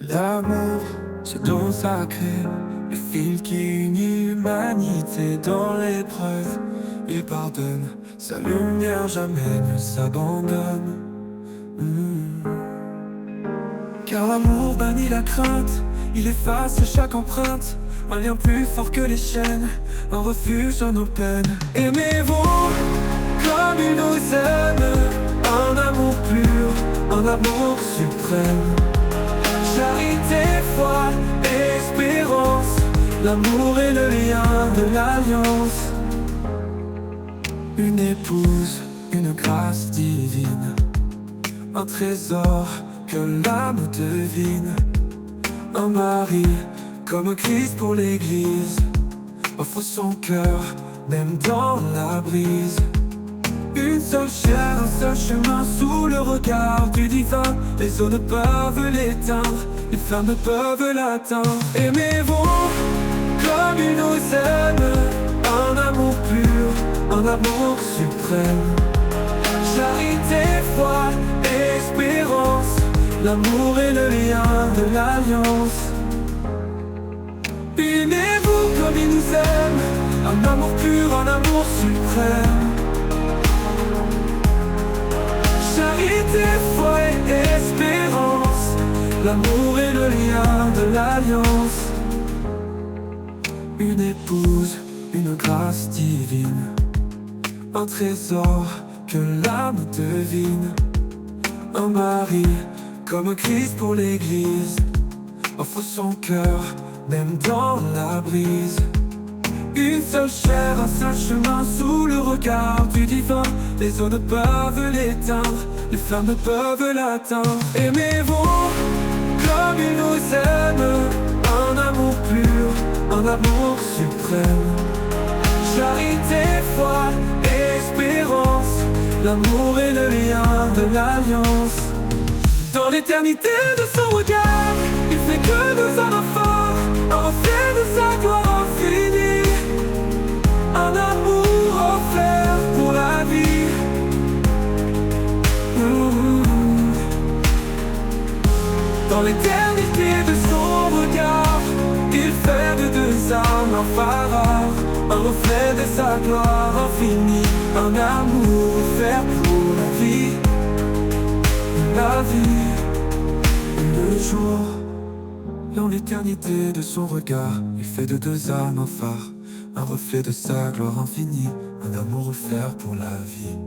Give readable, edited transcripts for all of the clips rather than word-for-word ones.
L'amour, ce don sacré, le fil qui unit l'humanité dans l'épreuve. Il pardonne, sa lumière jamais ne s'abandonne. Car l'amour bannit la crainte, il efface chaque empreinte. Un lien plus fort que les chaînes, un refuge à nos peines. Aimez-vous comme il nous aime, un amour pur, un amour suprême. Charité, foi, espérance, l'amour est le lien de l'alliance. Une épouse, une grâce divine, un trésor que l'âme devine. Un mari, comme Christ pour l'église, offre son cœur, même dans la brise. Une seule chair, un seul chemin sous le regard du divin. Les eaux ne peuvent l'éteindre, les flammes ne peuvent l'atteindre. Aimez-vous comme il nous aime, un amour pur, un amour suprême. Charité, foi, espérance, l'amour est le lien de l'alliance. Aimez-vous comme il nous aime, un amour pur, un amour suprême. Charité, foi et espérance, l'amour est le lien de l'alliance. Une épouse, une grâce divine, un trésor que l'âme devine. Un mari, comme Christ pour l'église, offre son cœur, même dans la brise. Une seule chair, un seul chemin sous le regard du divin. Les eaux ne peuvent l'éteindre, les flammes ne peuvent l'atteindre. Aimez-vous comme il nous aime, un amour pur, un amour suprême. Charité, foi, espérance, l'amour est le lien de l'alliance. Dans l'éternité de son regard, il fait que nous en offre un reflet de sa gloire infinie. Un amour offert pour la vie. Dans l'éternité de son regard, il fait de deux âmes un phare, un reflet de sa gloire infinie. Un amour offert pour la vie. La vie, le jour. Dans l'éternité de son regard, il fait de deux âmes un phare, un reflet de sa gloire infinie, un amour offert pour la vie.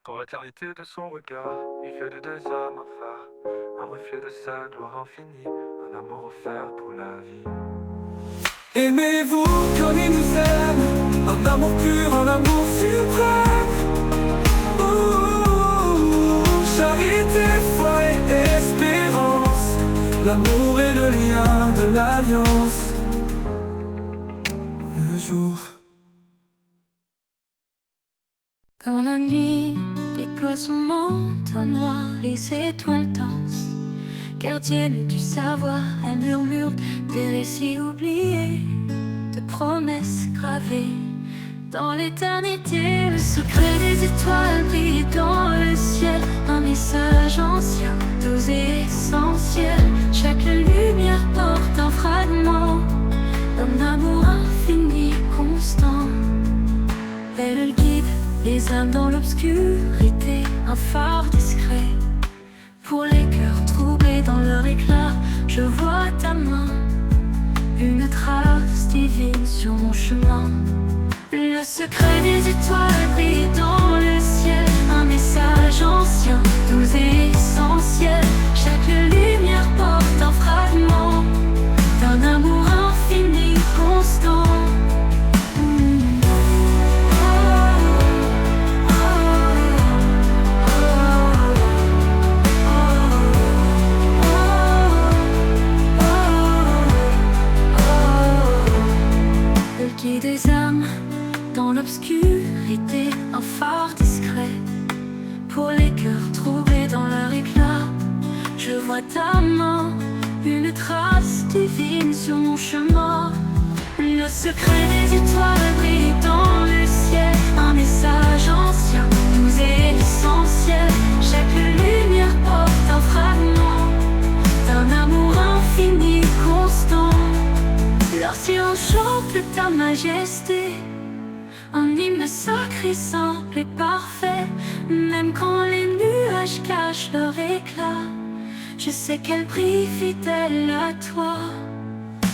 Dans l'éternité de son regard, il fait de deux âmes un phare, un reflet de sa gloire infinie, un amour offert pour la vie. Aimez-vous comme il nous aime, un amour pur, un amour suprême. Charité, foi et espérance, l'amour est le lien de l'alliance. Le jour. Quand la nuit déploie son manteau noir, les étoiles dansent. Gardienne du savoir, elle murmure des récits oubliés, de promesses gravées dans l'éternité. Le secret des étoiles brille dans le ciel, un message ancien, doux et essentiel. Chaque lumière porte un fragment d'un amour infini, constant. Elle guide les âmes dans l'obscurité, un phare discret. Pour les cœurs troublés dans leur éclat, je vois ta main, une trace divine sur mon chemin. Le secret des étoiles brille dans le ciel, un message ancien, doux et essentiel. Chaque lumière porte un fragment d'un amour infini, constant. Des âmes dans l'obscurité, un phare discret. Pour les cœurs troublés dans leur éclat, je vois ta main, une trace divine sur mon chemin. Le secret des étoiles brille dans le ciel, un message majesté. Un hymne sacré, simple et parfait. Même quand les nuages cachent leur éclat, je sais qu'elle brille fidèle à toi.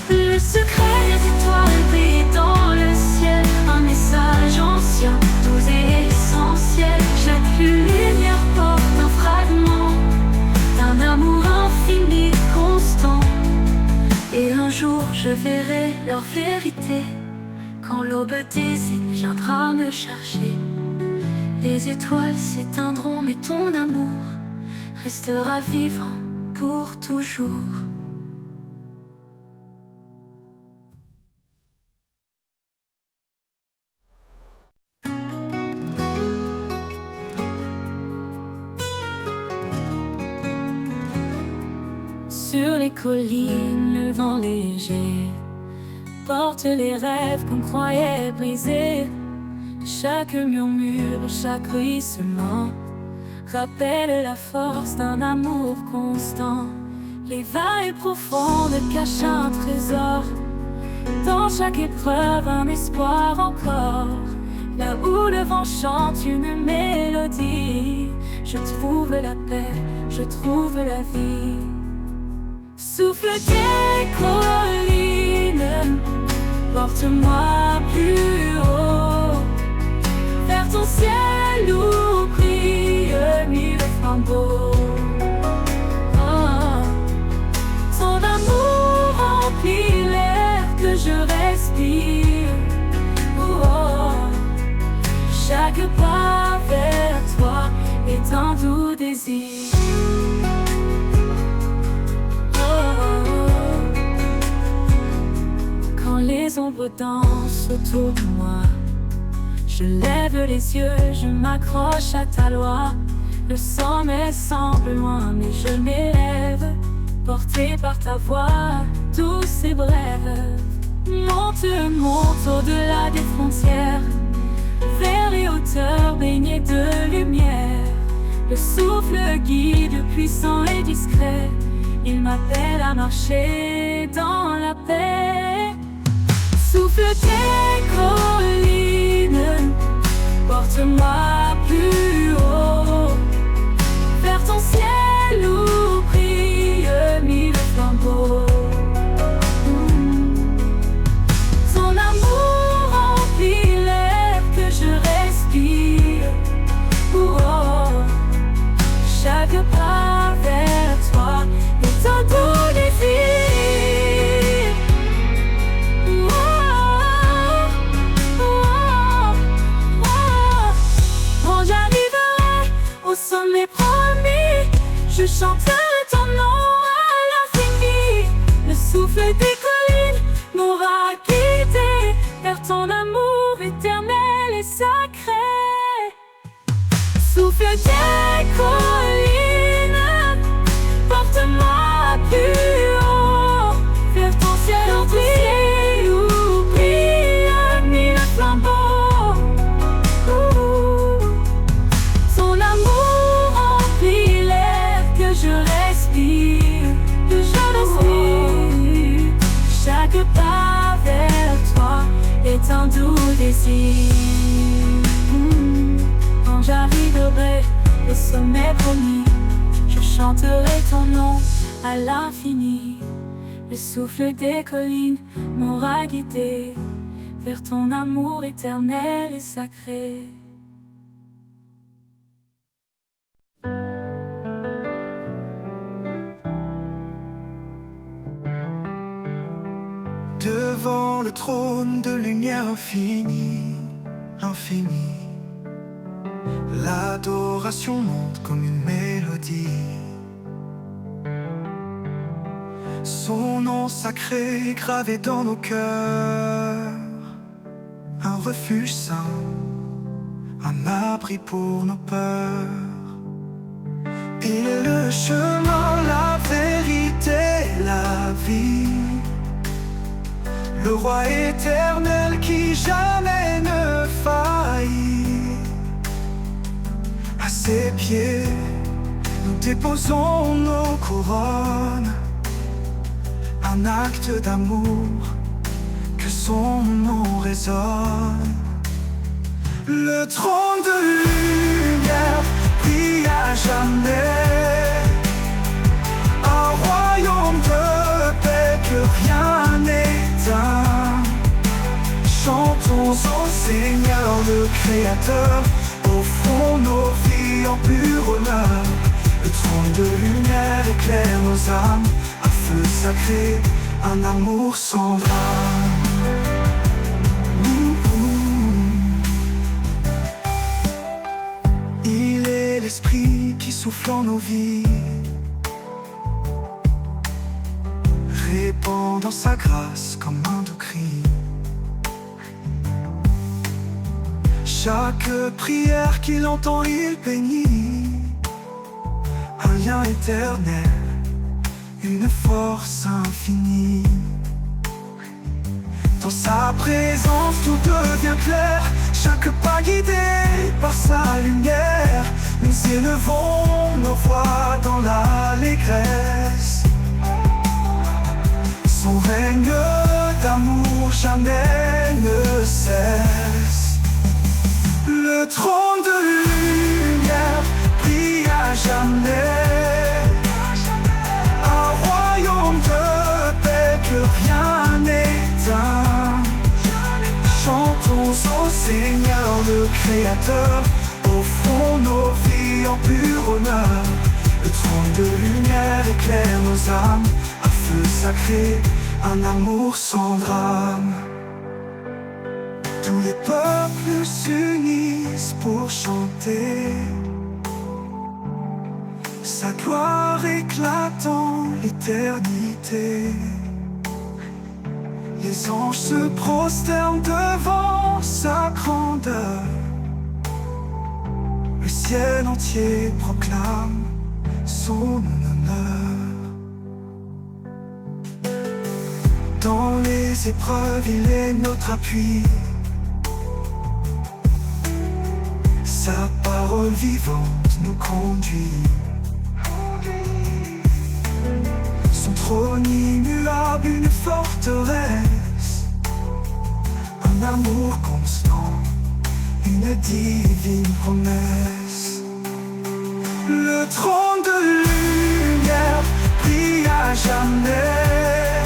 Le secret des étoiles brille dans le ciel. Un message ancien, doux et essentiel. Chaque lumière porte un fragment d'un amour infini, constant. Et un jour je verrai leur vérité, quand l'aube désigne viendra me chercher. Les étoiles s'éteindront, mais ton amour restera vivant pour toujours. Sur les collines, le vent léger porte les rêves qu'on croyait brisés. Chaque murmure, chaque ruissellement rappelle la force d'un amour constant. Les vagues profondes cachent un trésor, dans chaque épreuve un espoir encore. Là où le vent chante une mélodie, je trouve la paix, je trouve la vie. Souffle des collines, porte-moi plus haut, vers ton ciel où brille mille flambeaux. Oh, ton amour remplit l'air que je respire. Oh, chaque pas vers toi est un doux désir. Les ombres dansent autour de moi, je lève les yeux, je m'accroche à ta loi. Le sommet semble loin, mais je m'élève, porté par ta voix douce et brève. Monte, monte au-delà des frontières, vers les hauteurs baignées de lumière. Le souffle guide, puissant et discret, il m'appelle à marcher dans la paix. Souffle des collines, porte-moi plus haut, vers ton ciel où brille mille flambeaux. Ton amour remplit l'air que je respire. Oh, chaque pas vers toi est un doux désir. Sommet promis, je chanterai ton nom à l'infini. Le souffle des collines m'aura guidé vers ton amour éternel et sacré. Souffle des collines, porte-moi plus haut, vers ton ciel entier où brille mille flambeaux. Chaque pas vers toi est un doux désir. Quand j'arriverai au sommet promis, je chanterai ton nom à l'infini. Le souffle des collines m'aura guidé vers ton amour éternel et sacré. Devant le trône de lumière infinie, l'infini, l'adoration monte comme une mélodie. Son nom sacré gravé dans nos cœurs, un refuge saint, un abri pour nos peurs. Il est le chemin, la vérité, la vie, le roi éternel qui jamais ne faillit. À ses pieds, nous déposons nos couronnes, un acte d'amour que son nom résonne. Le trône de lumière brille à jamais, un royaume de paix que rien n'éteint. Chantons au Seigneur le Créateur, offrons nos vies en pur honneur. Le trône de lumière éclaire nos âmes, un feu sacré, un amour sans drame. Il est l'Esprit qui souffle en nos vies, répandant sa grâce comme un doux cri. Chaque prière qu'il entend, il bénit. Un lien éternel, une force infinie. Dans sa présence tout devient clair, chaque pas guidé par sa lumière. Nous élevons nos voix dans l'allégresse. Son règne d'amour jamais ne cesse. Le trône de lumière brille à jamais, un royaume de paix que rien n'éteint. Chantons au Seigneur le Créateur, offrons nos vies en pur honneur. Le trône de lumière éclaire nos âmes, un feu sacré, un amour sans drame. Tous les peuples s'unissent pour chanter, sa gloire éclate en l'éternité. Les anges se prosternent devant sa grandeur. Le ciel entier proclame son honneur. Dans les épreuves, il est notre appui. Sa parole vivante nous conduit. Son trône immuable, une forteresse, un amour constant, une divine promesse. Le trône de lumière brille à jamais,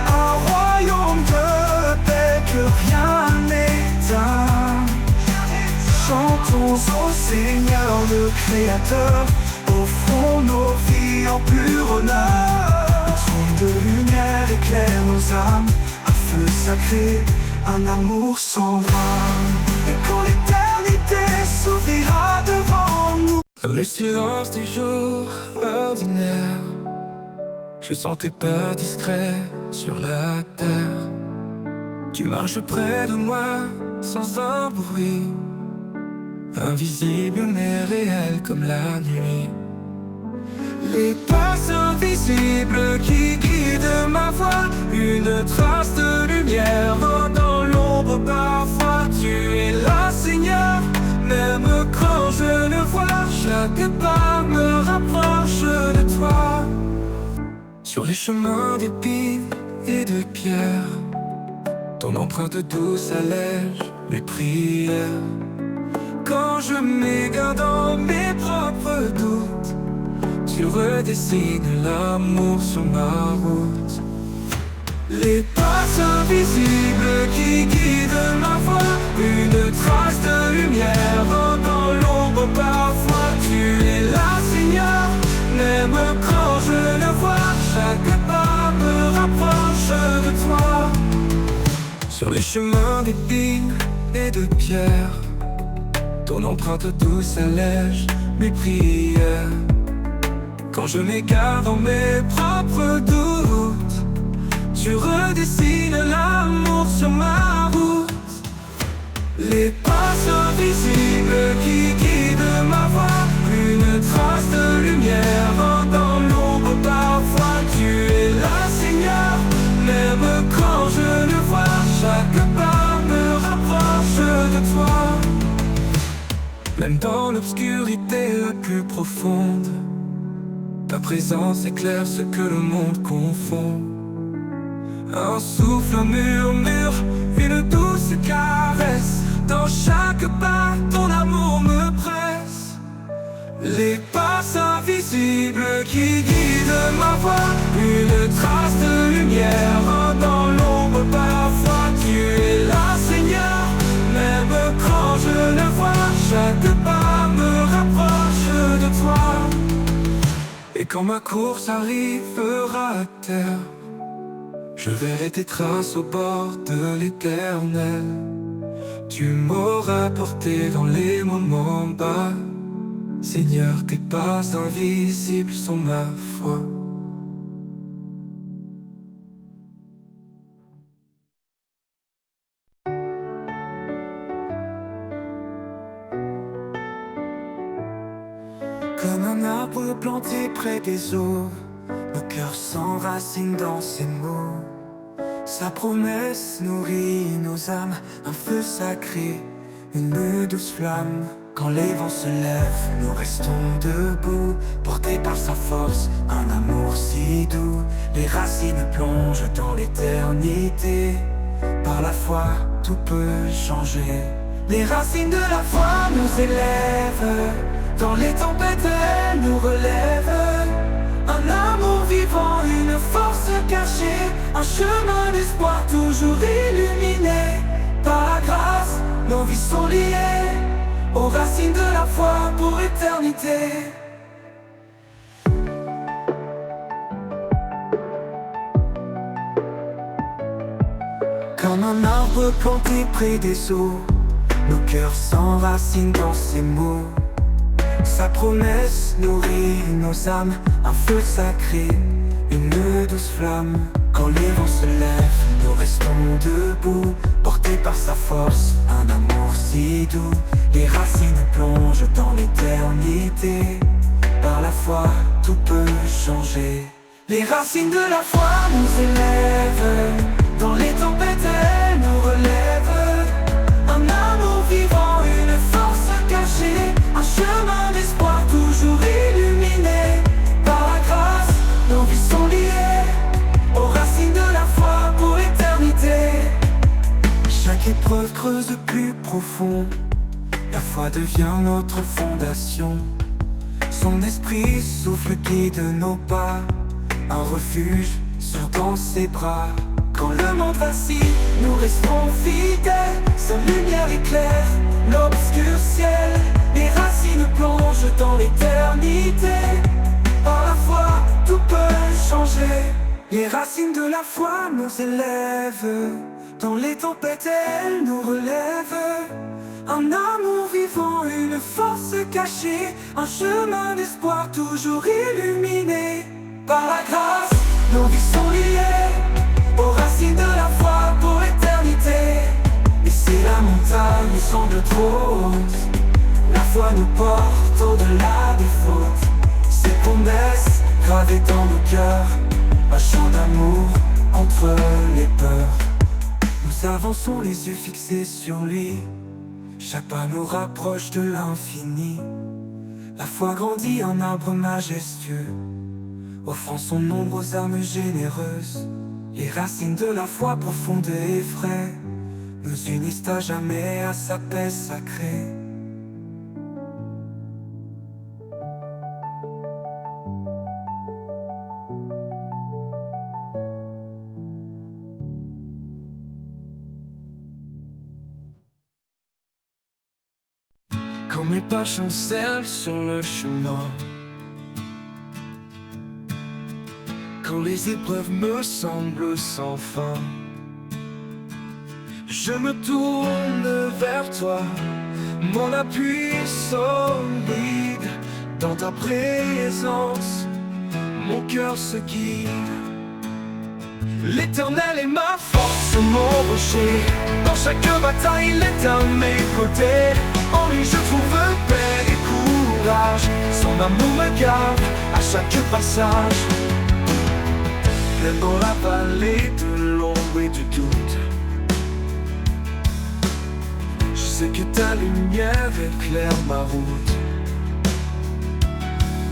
un royaume de paix que rien n'éteint. Chantons au Seigneur le Créateur, offrons nos vies en pur honneur. Le trône de lumière éclaire nos âmes, un feu sacré, un amour sans drame. Et quand l'éternité s'ouvrira devant nous, le silence des jours ordinaires, je sens tes pas discrets sur la terre. Tu marches près de moi sans un bruit, invisible mais réel comme la nuit. Les pas invisibles qui guident ma voix, une trace de lumière dans l'ombre parfois. Tu es là, Seigneur, même quand je ne vois. Chaque pas me rapproche de toi. Sur les chemins d'épines et de pierres, ton empreinte douce allège mes prières. Quand je m'égare dans mes propres doutes, tu redessines l'amour sur ma route. Les pas invisibles qui guident ma voix, une trace de lumière dans l'ombre parfois. Tu es là, Seigneur, même quand je ne vois. Chaque pas me rapproche de toi. Sur les chemins d'épines et de pierres, ton empreinte douce allège mes prières. Quand je m'égare dans mes propres doutes, tu redessines l'amour sur ma route. Les pas invisibles qui guident ma voix, une trace de lumière dans l'ombre parfois. Tu es là, Seigneur, même quand je ne vois. Chaque pas me rapproche de toi. Même dans l'obscurité la plus profonde, ta présence éclaire ce que le monde confond. Un souffle, un murmure, une douce caresse. Dans chaque pas, ton amour me presse. Les pas invisibles qui guident ma voie, une trace de lumière dans l'ombre parfois. Tu es là, Seigneur, même quand je ne vois. Chaque pas me rapproche de toi. Et quand ma course arrivera à terre, je verrai tes traces au bord de l'Éternel. Tu m'auras porté dans les moments bas. Seigneur, tes pas invisibles sont ma foi. Comme un arbre planté près des eaux, nos cœurs s'enracinent dans ses mots. Sa promesse nourrit nos âmes, un feu sacré, une douce flamme. Quand les vents se lèvent, nous restons debout, portés par sa force, un amour si doux. Les racines plongent dans l'éternité, par la foi tout peut changer. Les racines de la foi nous élèvent, dans les tempêtes elles nous relèvent. Un amour vivant, une force cachée, un chemin d'espoir toujours illuminé. Par la grâce, nos vies sont liées aux racines de la foi pour éternité. Comme un arbre planté près des eaux, nos cœurs s'enracinent dans ses mots. Sa promesse nourrit nos âmes, un feu sacré, une douce flamme. Quand les vents se lèvent, nous restons debout, portés par sa force, un amour si doux. Les racines plongent dans l'éternité, par la foi tout peut changer. Les racines de la foi nous élèvent, dans les tempêtes elles nous relèvent. Un amour vivant, une force cachée, un chemin d'espoir toujours illuminé. Par la grâce, nos vies sont liées aux racines de la foi pour éternité. Chaque épreuve creuse plus profond, la foi devient notre fondation. Son esprit souffle, guide nos pas, un refuge sûr dans ses bras. Quand le monde vacille, nous restons fidèles. Sa lumière éclaire l'obscur ciel. Les racines plongent dans l'éternité. Par la foi, tout peut changer. Les racines de la foi nous élèvent, dans les tempêtes elles nous relèvent. Un amour vivant, une force cachée, un chemin d'espoir toujours illuminé. Par la grâce, nos vies sont liées aux racines de la foi pour éternité. Et si la montagne semble trop haute, la foi nous porte au-delà des fautes. Ses promesses gravées dans nos cœurs, un chant d'amour entre les peurs. Nous avançons les yeux fixés sur lui, chaque pas nous rapproche de l'infini. La foi grandit, un arbre majestueux, offrant son ombre aux âmes généreuses. Les racines de la foi profonde et vraie nous unissent à jamais à sa paix sacrée. Quand mes pas chancellent sur le chemin, quand les épreuves me semblent sans fin, je me tourne vers toi, mon appui solide. Dans ta présence, mon cœur se guide. L'Éternel est ma force, mon rocher. Dans chaque bataille, il est à mes côtés. En lui je trouve paix et courage. Son amour me garde à chaque passage. Même dans la vallée de l'ombre et du doute, je sais que ta lumière éclaire ma route.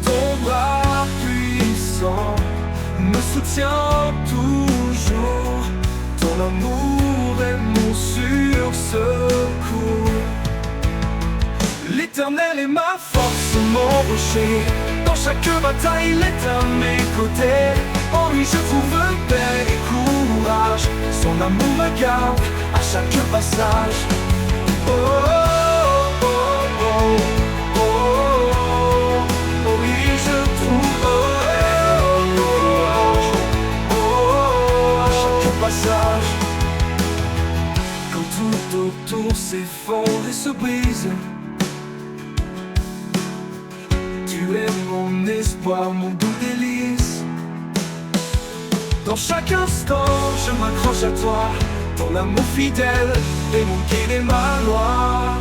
Ton bras puissant me soutient toujours. amour est mon sûr secours. L'Éternel est ma force, mon rocher. Dans chaque bataille, il est à mes côtés. En lui je trouve paix et courage. Son amour me garde à chaque passage. Oh, oh, oh, oh, oh, oh, oh, oui, je trouve paix et courage. Oh, oh, oh, à chaque passage. Quand tout autour s'effondre et se brise, tu es mon espoir, mon doux délice. Dans chaque instant, je m'accroche à toi. Ton amour fidèle est mon guide et ma loi.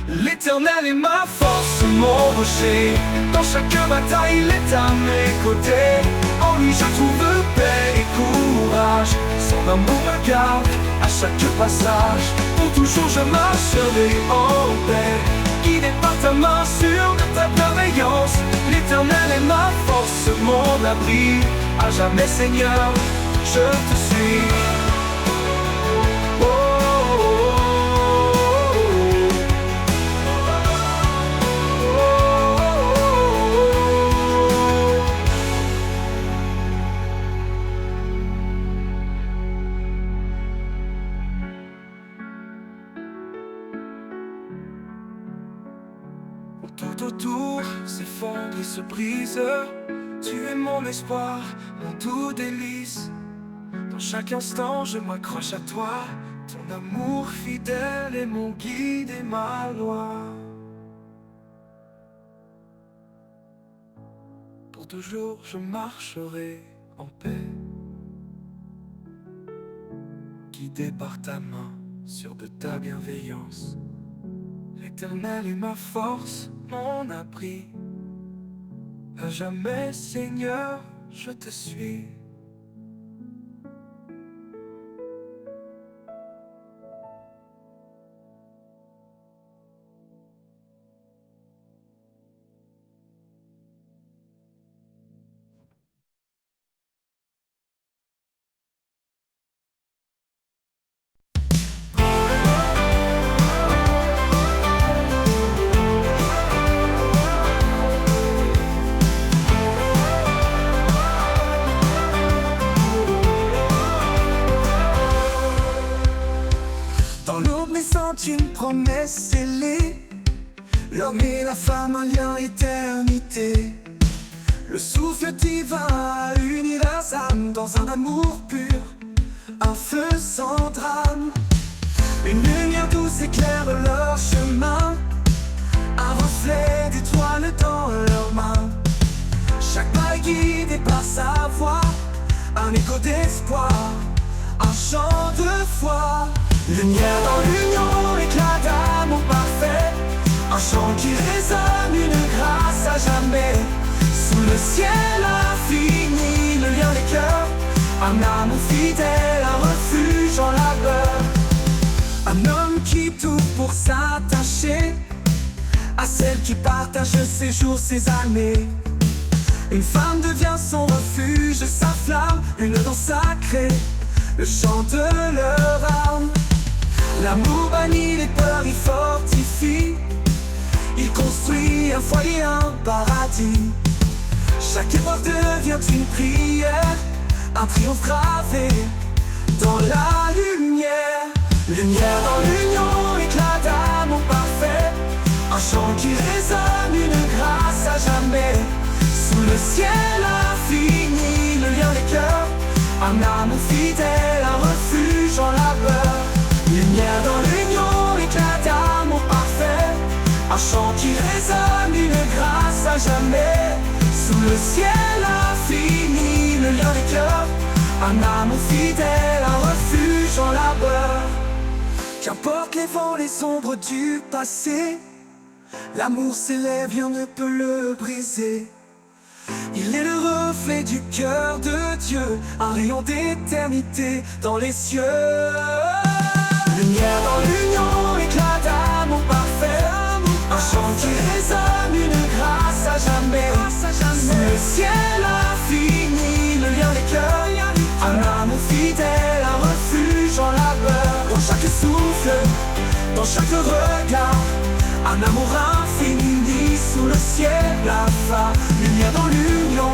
L'Éternel est ma force, mon rocher. Dans chaque bataille, il est à mes côtés. En lui je trouve paix et courage. Son amour me garde à chaque passage. Pour toujours je marcherai en paix, guidé par ta main sûre de ta bienveillance. L'Éternel est ma force, mon abri. À jamais Seigneur, je te suis. Oh, oh, oh. Tout autour s'effondre et se brise. Tu es mon espoir, mon doux délice. Dans chaque instant je m'accroche à toi. Ton amour fidèle est mon guide et ma loi. Pour toujours je marcherai en paix, guidé par ta main, sûr de ta bienveillance. L'Éternel est ma force, mon abri. À jamais, Seigneur, je te suis. Dans l'aube naissante, une promesse scellée. L'homme et la femme, un lien éternité. Le souffle divin a uni leurs âmes dans un amour pur, un feu sans drame. Une lumière douce éclaire leur chemin, un reflet d'étoiles dans leurs mains. Chaque pas est guidé par sa voix, un écho d'espoir, un chant de foi. Lumière dans l'union, éclat d'amour parfait, un chant qui résonne, une grâce à jamais. Sous le ciel infini, le lien des cœurs, un amour fidèle, un refuge en labeur. Un homme qui tout pour s'attacher à celle qui partage ses jours, ses années. Une femme devient son refuge, sa flamme, une danse sacrée, le chant de leur âme. L'amour bannit les peurs, il fortifie, il construit un foyer, un paradis. Chaque épreuve devient une prière, un triomphe gravé dans la lumière. Lumière dans l'union, éclat d'amour parfait, un chant qui résonne, une grâce à jamais. Sous le ciel infini, le lien des cœurs, un amour fidèle, un refuge en labeur. Lumière dans l'union, éclat d'amour parfait, un chant qui résonne, une grâce à jamais. Sous le ciel infini, le lien des cœurs, un amour fidèle, un refuge en labeur. Qu'importe les vents, les ombres du passé, l'amour s'élève, rien ne peut le briser. Il est le reflet du cœur de Dieu, un rayon d'éternité dans les cieux. Lumière dans l'union, éclat d'amour parfait, un chant qui résonne, une grâce à jamais. Sous le ciel infini, le lien des cœurs, un amour fidèle, un refuge dans chaque regard. Un amour infini sous le ciel blafard. Lumière dans l'union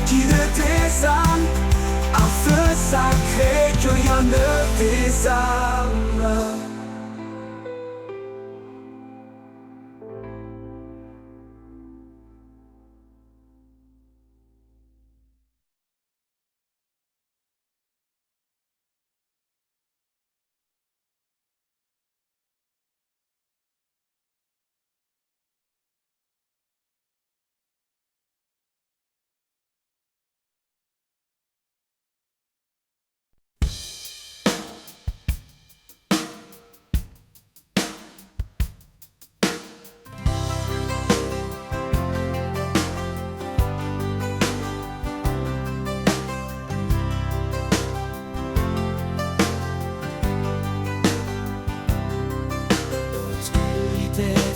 qui ne désarme. Un feu sacré que rien ne désarme.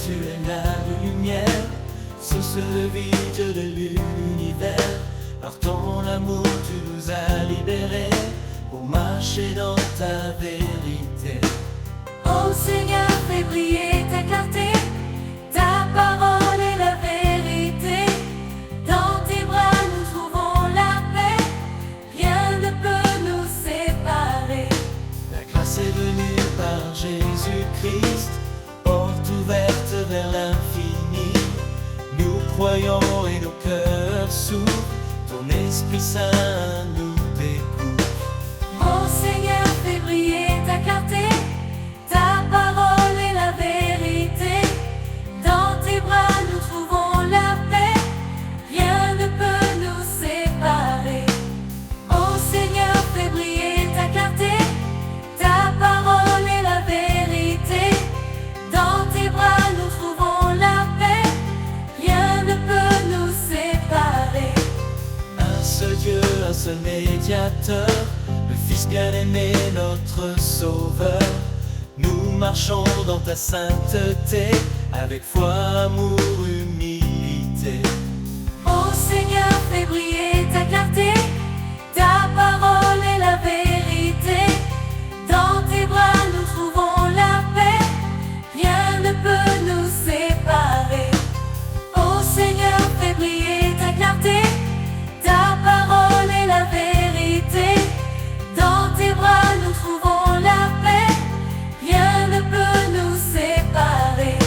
Tu es la lumière sur ce vide de l'univers. Par ton amour tu nous as libérés pour marcher dans ta vérité. Ô Seigneur, fais briller ta clarté, ta parole est la vérité. Dans tes bras nous trouvons la paix, rien ne peut nous séparer. La grâce est venue par Jésus-Christ, porte ouverte vers l'infini. Nous croyons et nos cœurs s'ouvrent, ton Esprit Saint nous découvre. Ô Seigneur, fais briller ta clarté, ta parole est la vérité. Dans tes bras nous trouvons la paix, rien ne peut nous séparer. Ô Seigneur, fais briller ta clarté, ta parole est la vérité. Dans tes bras nous trouvons la paix, rien ne peut nous séparer. Un seul Dieu, un seul médiateur, le Fils bien-aimé, notre Sauveur. Nous marchons dans ta sainteté, avec foi, amour, humilité. Ô Seigneur, fais briller ta clarté, ta parole est la vérité. Dans tes bras nous trouvons la paix, rien ne peut nous séparer. Ô Seigneur, fais briller ta clarté, ta parole est la vérité. Dans tes bras nous trouvons la paix, rien ne peut nous séparer.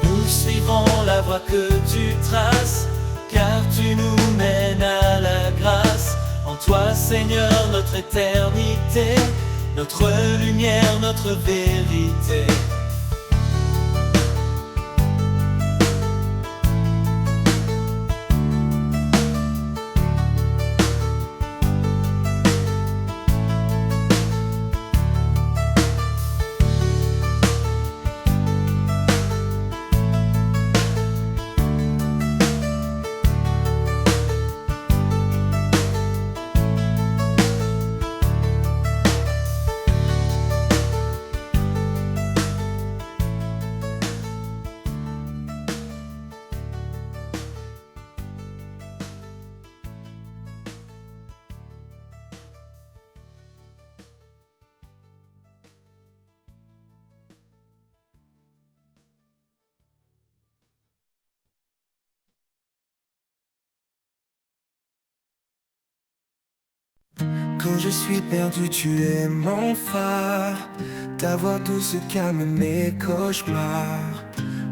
Nous suivrons la voie que tu traces, car tu nous mènes à la grâce. En toi, Seigneur, notre éternité, notre lumière, notre vérité. Quand je suis perdu, tu es mon phare. Ta voix douce calme mes cauchemars.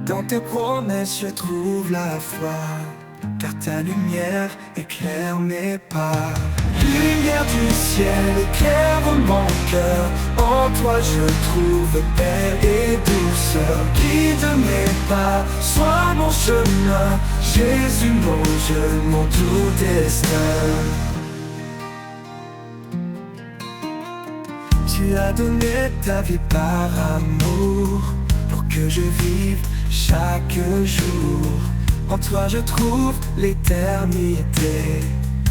Dans tes promesses, je trouve la foi, car ta lumière éclaire mes pas. Lumière du ciel, éclaire mon cœur. En toi je trouve paix et douceur. Guide mes pas, sois mon chemin. Jésus mon Dieu, mon tout destin. Tu as donné ta vie par amour, pour que je vive chaque jour. En toi je trouve l'éternité,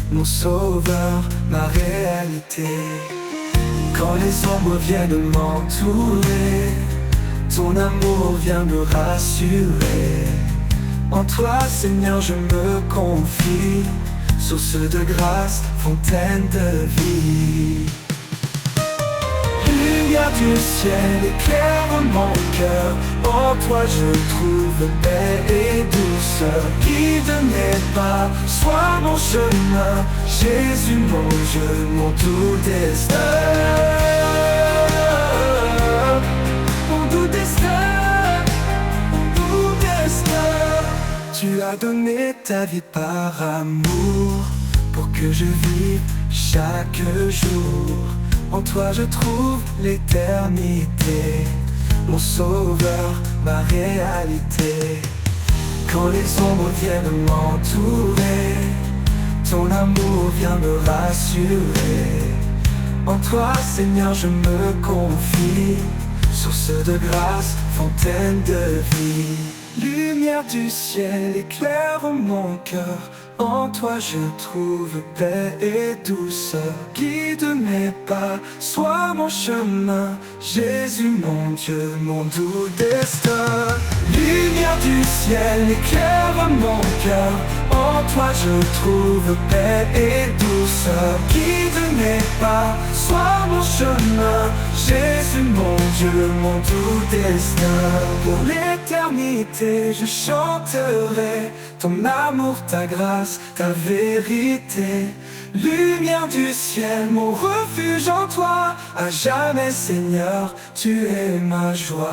mon sauveur, ma réalité. Quand les ombres viennent m'entourer, Ton amour vient me rassurer. En toi, Seigneur, je me confie. Source de grâce, fontaine de vie. Lumière du ciel, éclaire mon cœur. En toi je trouve paix et douceur. Guide mes pas, sois mon chemin. Jésus mon Dieu, mon doux destin. Mon doux destin, mon doux destin. Tu as donné ta vie par amour, pour que je vive chaque jour. En toi je trouve l'éternité, mon sauveur, ma réalité. Quand les ombres viennent m'entourer, ton amour vient me rassurer. En toi, Seigneur, je me confie. Source de grâce, fontaine de vie. Lumière du ciel, éclaire mon cœur. En toi je trouve paix et douceur. Guide mes pas, sois mon chemin. Jésus mon Dieu, mon doux destin. Lumière du ciel, éclaire mon cœur. En toi je trouve paix et douceur. Guide mes pas, sois mon chemin. Jésus mon Dieu, mon doux destin. Pour l'éternité je chanterai ton amour, ta grâce, ta vérité. Lumière du ciel, mon refuge en toi. À jamais Seigneur, tu es ma joie.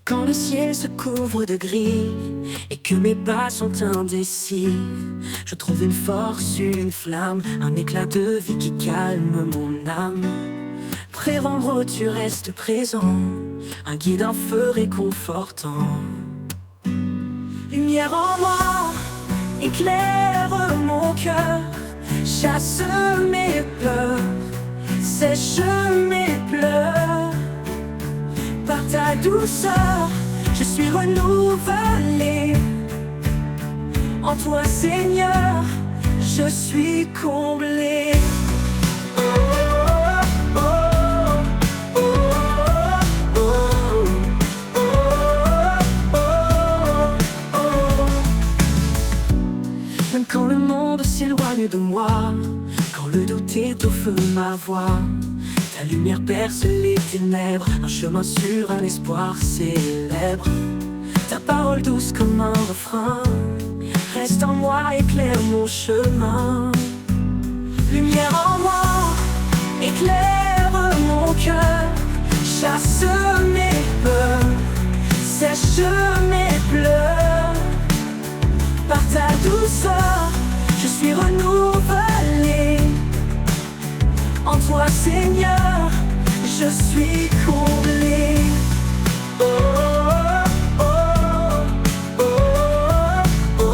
Quand le ciel se couvre de gris et que mes pas sont indécis, je trouve une force, une flamme, un éclat de vie qui calme mon âme. Près en haut tu restes présent, un guide, un feu réconfortant. Lumière en moi, éclaire mon cœur, chasse mes peurs, sèche mes pleurs. Par ta douceur, je suis renouvelé. En toi, Seigneur, je suis comblé. Oh, oh, oh, oh, oh, oh, oh, oh. Même quand le monde s'éloigne de moi, quand le doute étouffe ma voix, ta lumière perce les ténèbres, un chemin sûr, un espoir célèbre. Ta parole douce comme un refrain reste en moi, éclaire mon chemin. Lumière en moi, éclaire mon cœur, chasse mes peurs, sèche mes pleurs. Par ta douceur, je suis renouvelé. En toi, Seigneur, je suis comblé. Oh, oh, oh, oh, oh,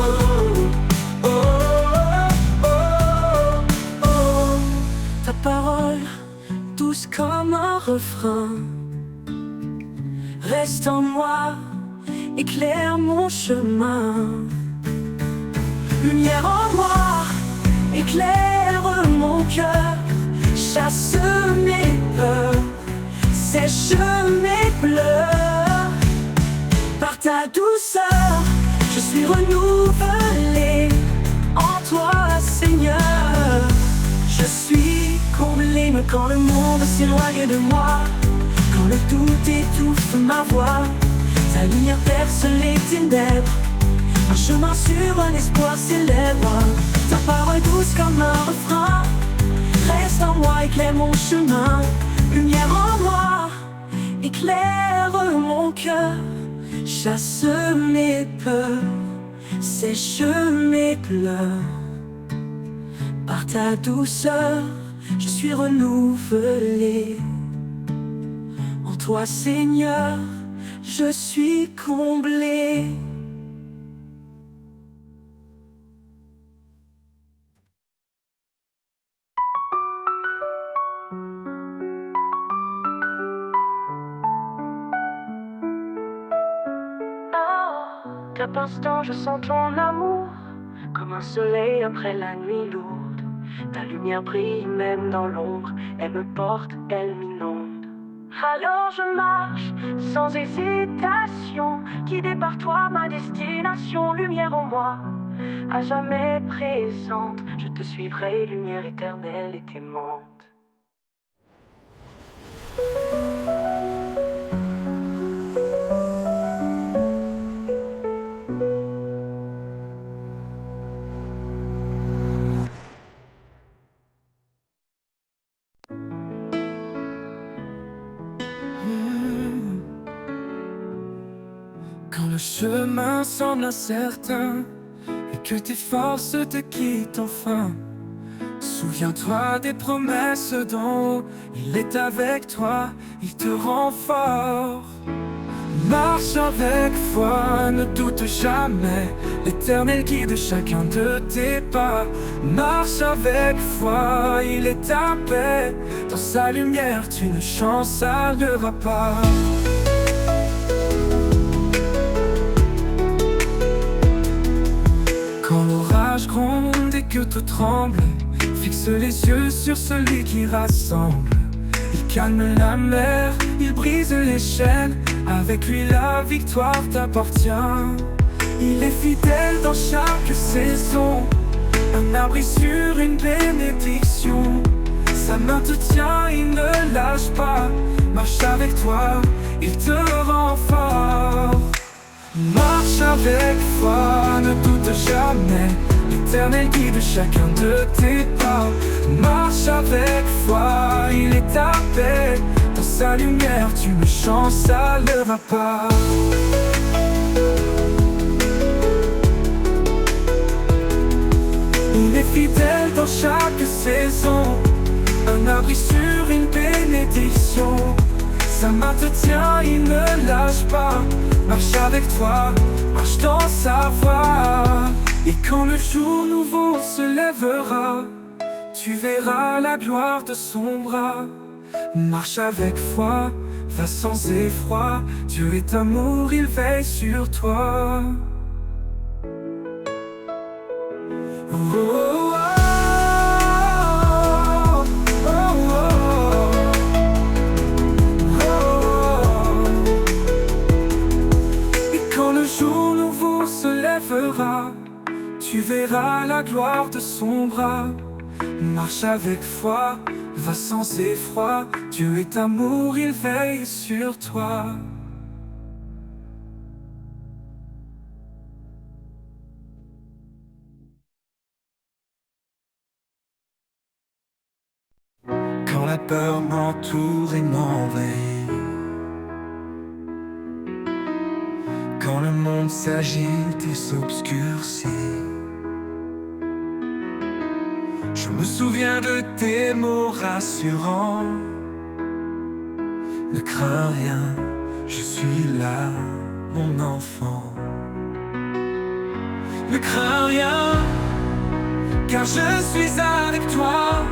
oh, oh, oh. Ta parole, douce comme un refrain, reste en moi, éclaire mon chemin. Lumière en moi, éclaire mon cœur, chasse mes peurs, sèche mes pleurs. Par ta douceur, je suis renouvelé. En toi, Seigneur, je suis comblé. Mais quand le monde s'éloigne de moi, quand le doute étouffe ma voix, ta lumière perce les ténèbres, un chemin sûr, un espoir célèbre. Ta parole douce comme un refrain reste en moi, éclaire mon chemin. Lumière en moi, éclaire mon cœur, chasse mes peurs, sèche mes pleurs. Par ta douceur, je suis renouvelé. En toi, Seigneur, je suis comblé. Chaque instant je sens ton amour, comme un soleil après la nuit lourde. Ta lumière brille même dans l'ombre, elle me porte, elle m'inonde. Alors je marche sans hésitation, guidé par toi ma destination. Lumière en moi, à jamais présente, je te suivrai, lumière éternelle et aimante. Quand le chemin semble incertain et que tes forces te quittent enfin, souviens-toi des promesses d'en haut. Il est avec toi, il te rend fort. Marche avec foi, ne doute jamais, l'Éternel guide chacun de tes pas. Marche avec foi, il est ta paix, dans sa lumière tu ne chancelleras pas. Quand l'orage gronde et que tout tremble, fixe les yeux sur celui qui rassemble. Il calme la mer, il brise les chaînes, avec lui la victoire t'appartient. Il est fidèle dans chaque saison, un abri sur une bénédiction. Sa main te tient, il ne lâche pas, marche avec toi, il te rend fort. Marche avec foi, ne doute jamais, l'Éternel guide chacun de tes pas. Marche avec foi, il est ta paix, dans sa lumière tu ne chancelleras pas. Il est fidèle dans chaque saison, un abri sur une bénédiction. Sa main te tient, il ne lâche pas, marche avec toi, marche dans sa voie. Et quand le jour nouveau se lèvera, tu verras la gloire de son bras. Marche avec foi, va sans effroi, Dieu est amour, il veille sur toi. Oh, oh, oh. Et quand le jour nouveau se lèvera, tu verras la gloire de son bras. Marche avec foi, va sans effroi, Dieu est amour, il veille sur toi. Quand la peur m'entoure et m'envahit, quand le monde s'agite et s'obscurcit, je me souviens de tes mots rassurants. Ne crains rien, je suis là, mon enfant. Ne crains rien, car je suis avec toi.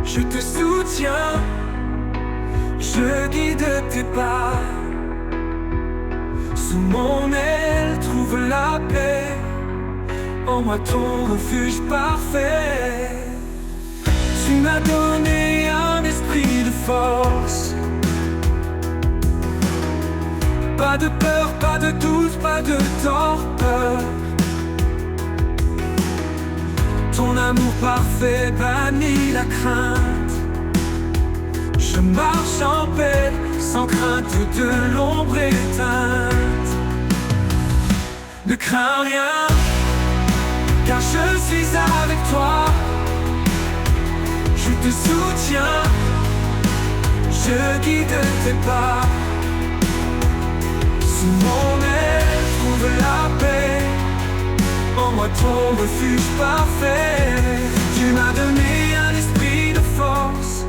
Je te soutiens, je guide tes pas. Sous mon aile, trouve la paix, en moi ton refuge parfait. Tu m'as donné un esprit de force. Pas de peur, pas de doute, pas de torpeur. Ton amour parfait bannit la crainte. Je marche en paix, sans crainte de l'ombre éteinte. Ne crains rien, car je suis avec toi. Je te soutiens, je guide tes pas. Sous mon aile, trouve la paix, en moi ton refuge parfait. Tu m'as donné un esprit de force.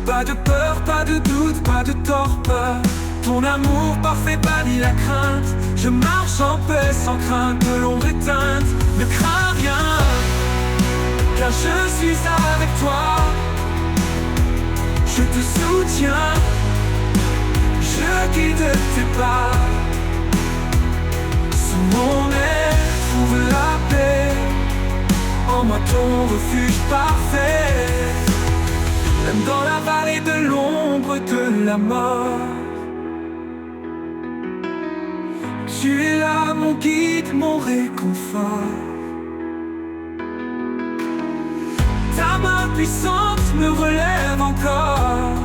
Pas de peur, pas de doute, pas de torpeur. Ton amour parfait bannit la crainte. Je marche en paix sans crainte de l'ombre éteinte. Ne crains rien, car je suis avec toi. Je te soutiens, je guide tes pas. mon aile trouve la paix, en moi ton refuge parfait. Même dans la vallée de l'ombre de la mort, tu es là mon guide, mon réconfort. Ta main puissante me relève encore.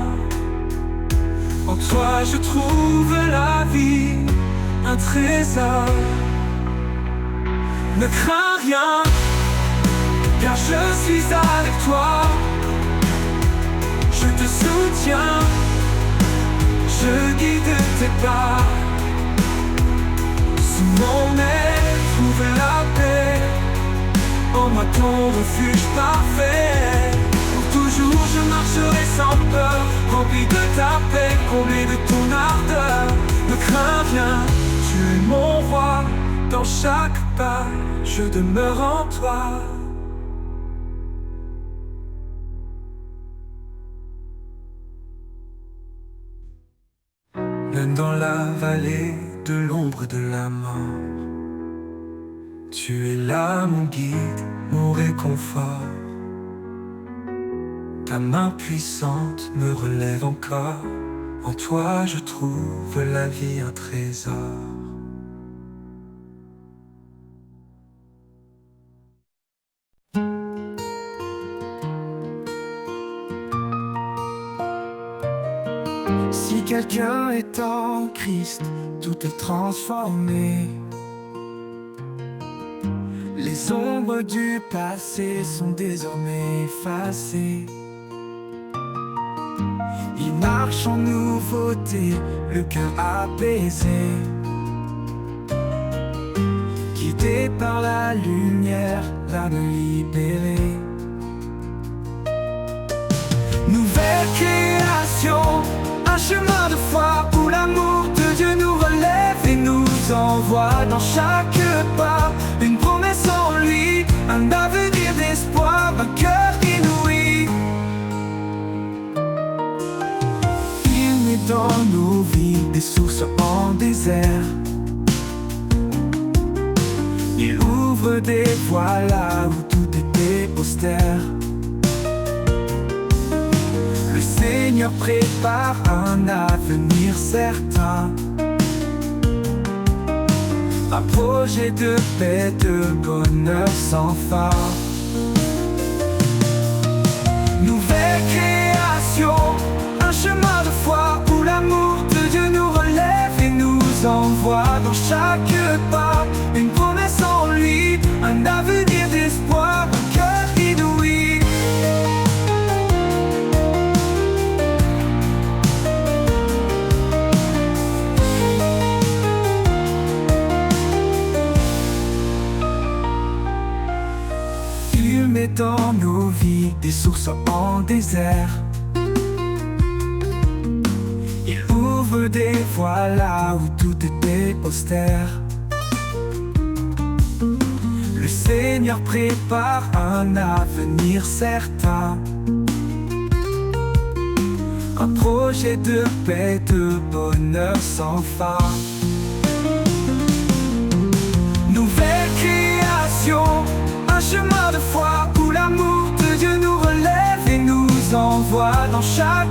En toi je trouve la vie, un trésor. Ne crains rien, car je suis avec toi. Je te soutiens, je guide tes pas. Sous mon aile trouve la paix, en moi ton refuge parfait. Pour toujours je marcherai sans peur, rempli de ta paix, comblé de ton ardeur. Ne crains rien, tu es mon roi, dans chaque pas, je demeure en toi. Même dans la vallée de l'ombre de la mort, tu es là mon guide, mon réconfort. Ta main puissante me relève encore. En toi je trouve la vie, un trésor. Si quelqu'un est en Christ, tout est transformé. Les ombres du passé sont désormais effacées. Il marche en nouveauté, le cœur apaisé, guidé par la lumière, l'âme libérée. Nouvelle création, un chemin de foi où l'amour de Dieu nous relève et nous envoie dans chaque pas. Une promesse en lui, un avenir d'espoir, un cœur inouï. Il met dans nos vies des sources en désert. Il ouvre des voies là où tout était austère. Le Seigneur prépare un avenir certain, un projet de paix, de bonheur sans fin. Nouvelle création, un chemin de foi où l'amour de Dieu nous relève et nous envoie dans chaque pas. Une promesse en lui, un avenir d'espoir, un cœur inouï. Il met dans nos vies des sources en désert. Il ouvre des voies là où tout était austère. Le Seigneur prépare un avenir certain, un projet de paix, de bonheur sans fin. Nouvelle création, un chemin de foi où l'amour de Dieu nous relève et nous envoie dans chaque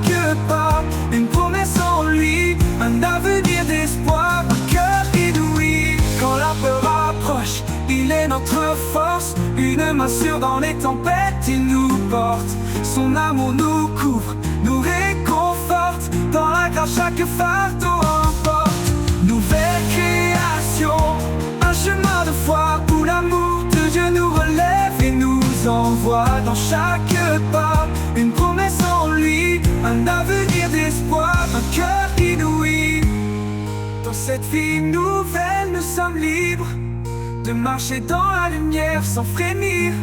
pas. Une promesse en lui, un avenir d'espoir, un cœur inouï. Quand la peur approche, il est notre force. Une main sûre dans les tempêtes, il nous porte. Son amour nous couvre, nous réconforte. Dans la grâce chaque fardeau emporte. Nouvelle création, un chemin de foi où l'amour de Dieu nous relève et nous envoie dans chaque pas. Une promesse en lui, un avenir d'espoir, un cœur inouï. Dans cette vie nouvelle, nous sommes libres de marcher dans la lumière sans frémir.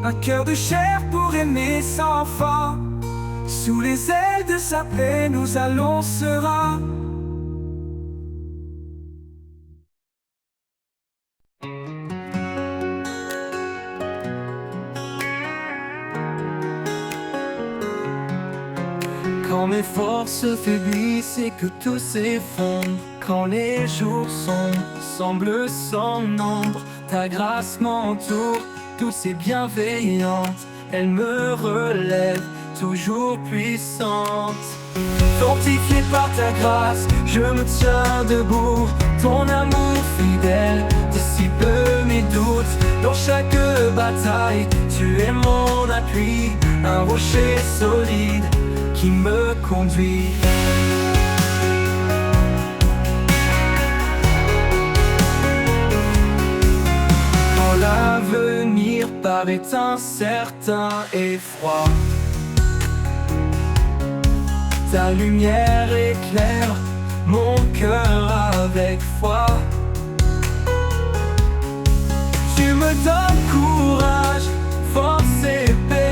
Un cœur de chair pour aimer sans fin. Sous les ailes de sa paix, nous allons sereins. Quand mes forces faiblissent et que tout s'effondre, Quand les jours semblent sans nombre, ta grâce m'entoure, douce et bienveillante. Elle me relève, toujours puissante. Fortifié par ta grâce, je me tiens debout. Ton amour fidèle dissipe mes doutes. Dans chaque bataille, tu es mon appui, un rocher solide qui me conduit. Quand l'avenir paraît incertain et froid, ta lumière éclaire mon cœur avec foi. Tu me donnes courage, force et paix.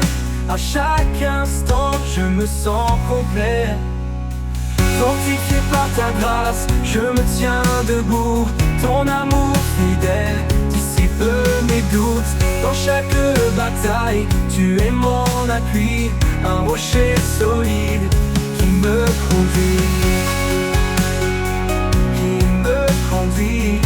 À chaque instant, je me sens complet. Fortifié par ta grâce, je me tiens debout. Ton amour fidèle dissipe mes doutes. Dans chaque bataille, tu es mon appui, un rocher solide qui me conduit, qui me conduit.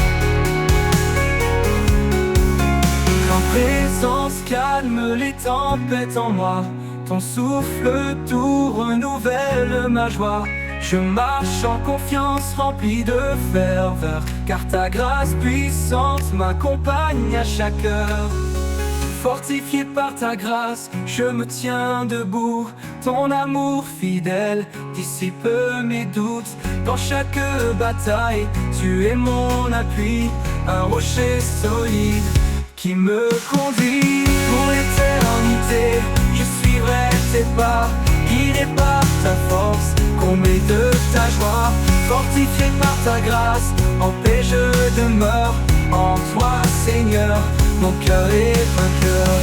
Quand présence calme les tempêtes en moi, ton souffle doux renouvelle ma joie. Je marche en confiance, rempli de ferveur, car ta grâce puissante m'accompagne à chaque heure. Fortifié par ta grâce, je me tiens debout. Ton amour fidèle dissipe mes doutes. Dans chaque bataille, tu es mon appui, un rocher solide qui me conduit. Pour l'éternité, je suivrai tes pas, guidé par ta force, comblé de ta joie. Fortifié par ta grâce, en paix je demeure. En toi, Seigneur, mon cœur est vainqueur.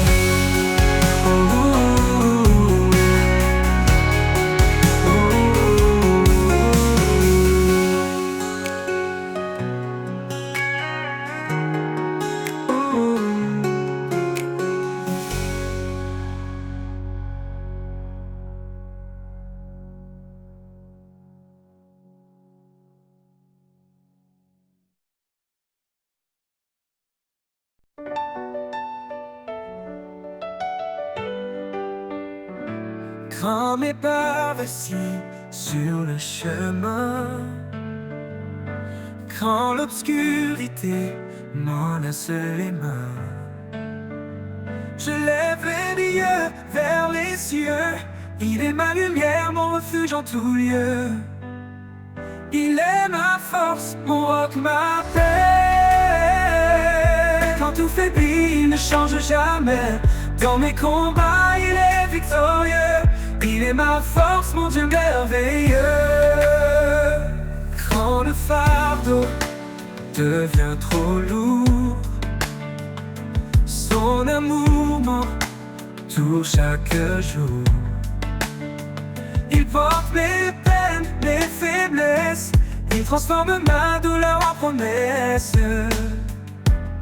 Quand mes pas vacillent sur le chemin, quand l'obscurité menace les mains, je lève les yeux vers les cieux. Il est ma lumière, mon refuge en tout lieu. Il est ma force, mon roc, ma paix. Quand tout faiblit, il ne change jamais. Dans mes combats, il est victorieux. Il est ma force, mon Dieu merveilleux. Quand le fardeau devient trop lourd, son amour m'entoure chaque jour. Il porte mes peines, mes faiblesses. Il transforme ma douleur en promesse.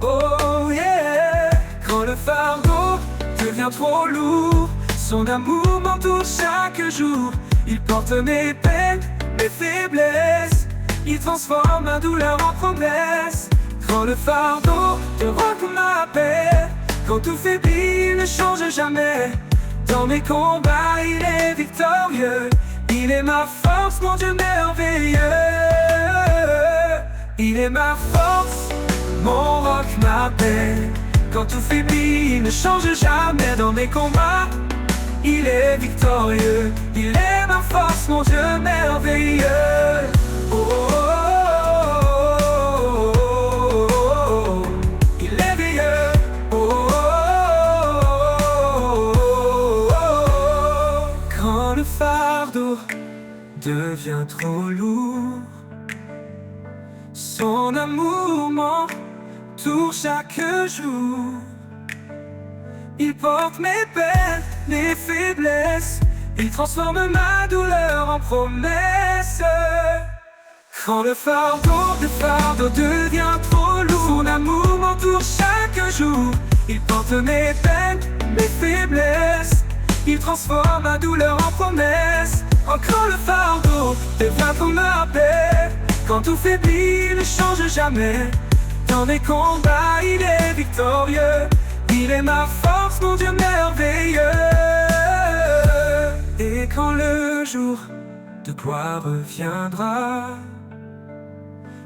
Oh yeah. Quand le fardeau devient trop lourd, son amour m'entoure chaque jour. Il porte mes peines, mes faiblesses. Il transforme ma douleur en promesse. Quand le fardeau devient comme ma paix, quand tout faiblit, il ne change jamais. Dans mes combats, il est victorieux. Il est ma force, mon Dieu merveilleux. Il est ma force, mon roc, ma paix. Quand tout faiblit, il ne change jamais. Dans mes combats, il est victorieux. Il est ma force, mon Dieu merveilleux. Oh, oh, oh, oh, oh. Il est veilleux. Oh, oh, oh, oh. Quand le fardeau devient trop lourd, son amour m'entoure chaque jour. Il porte mes peines, mes faiblesses. Il transforme ma douleur en promesse. Quand le fardeau devient trop lourd, son amour m'entoure chaque jour. Il porte mes peines, mes faiblesses. Il transforme ma douleur en promesse. Quand le fardeau devient comme ma paix, Quand tout faiblit, il ne change jamais. Dans mes combats, il est victorieux. Il est ma force, mon Dieu merveilleux. Et quand le jour de gloire reviendra,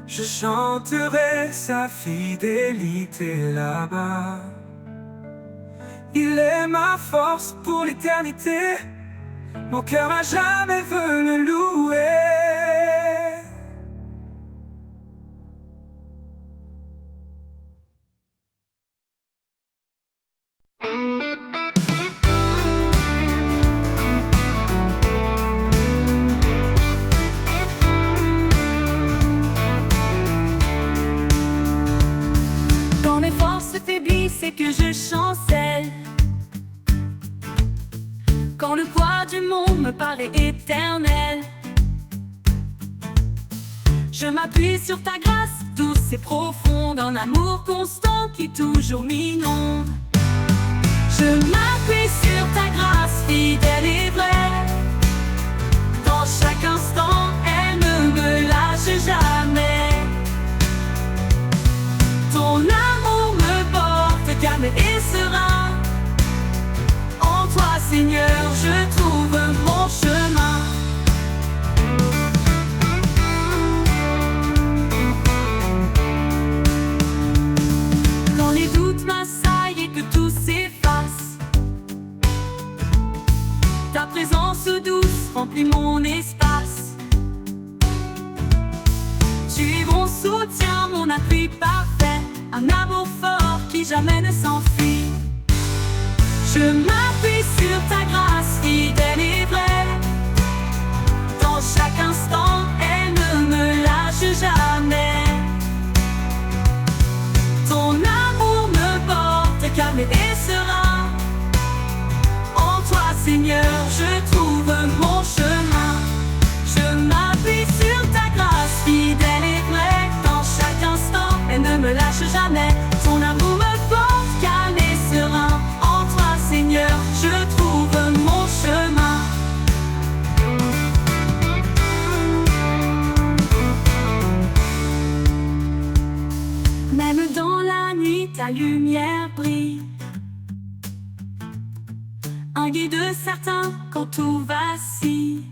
je chanterai sa fidélité là-bas. Il est ma force pour l'éternité. Mon cœur à jamais veut le louer. Quand mes forces faiblissent et que je chancelle, quand le poids du monde me paraît éternel, je m'appuie sur ta grâce douce et profonde, un amour constant qui toujours m'inonde. Je m'appuie sur ta grâce fidèle et vraie. Dans chaque instant, elle ne me lâche jamais. Ton amour me porte calme et serein. En toi, Seigneur, je trouve mon chemin. Quand les doutes m'assaillent et que tout s'efface, ta présence douce remplit mon espace. Tu es mon soutien, mon appui parfait, un amour fort qui jamais ne s'enfuit. Je m'appuie sur ta grâce fidèle et vraie. Dans chaque instant, elle ne me lâche jamais. Ton amour me porte calme et serein. En toi, Seigneur, je trouve mon chemin. Je m'appuie sur ta grâce fidèle et vraie. Dans chaque instant, elle ne me lâche jamais. Ton amour me porte calme et serein. En toi, Seigneur, je trouve mon chemin. Même dans la nuit, ta lumière brille. Un guide certain quand tout vacille.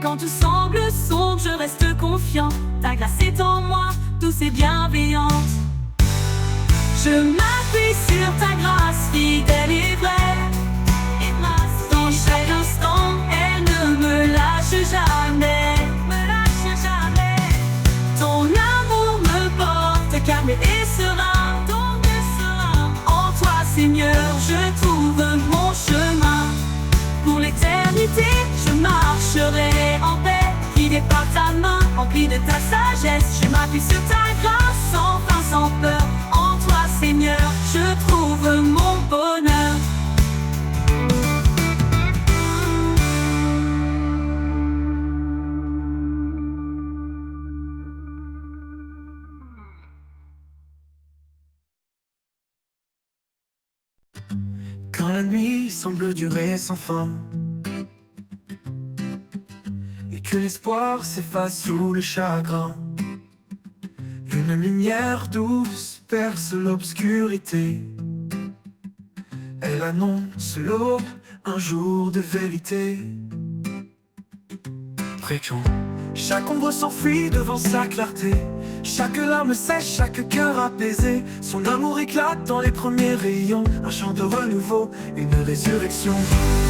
Quand tout semble sombre, je reste confiant. Ta grâce est en moi, douce et bienveillante. Je m'appuie sur ta grâce fidèle et vraie. Dans chaque instant, elle ne me lâche jamais. Ton amour me porte calme et serein. En toi, Seigneur, je trouve mon chemin. Pour l'éternité, je marcherai en paix, guidé par ta main, rempli de ta sagesse. Je m'appuie sur ta grâce, sans fin, sans peur. En toi, Seigneur, je trouve mon bonheur. Quand la nuit semble durer sans fin et que l'espoir s'efface sous le chagrin, une lumière douce perce l'obscurité. Elle annonce l'aube, un jour de vérité. Précieux. Chaque ombre s'enfuit devant sa clarté. Chaque larme sèche, chaque cœur apaisé. Son amour éclate dans les premiers rayons. Un chant de renouveau, une résurrection.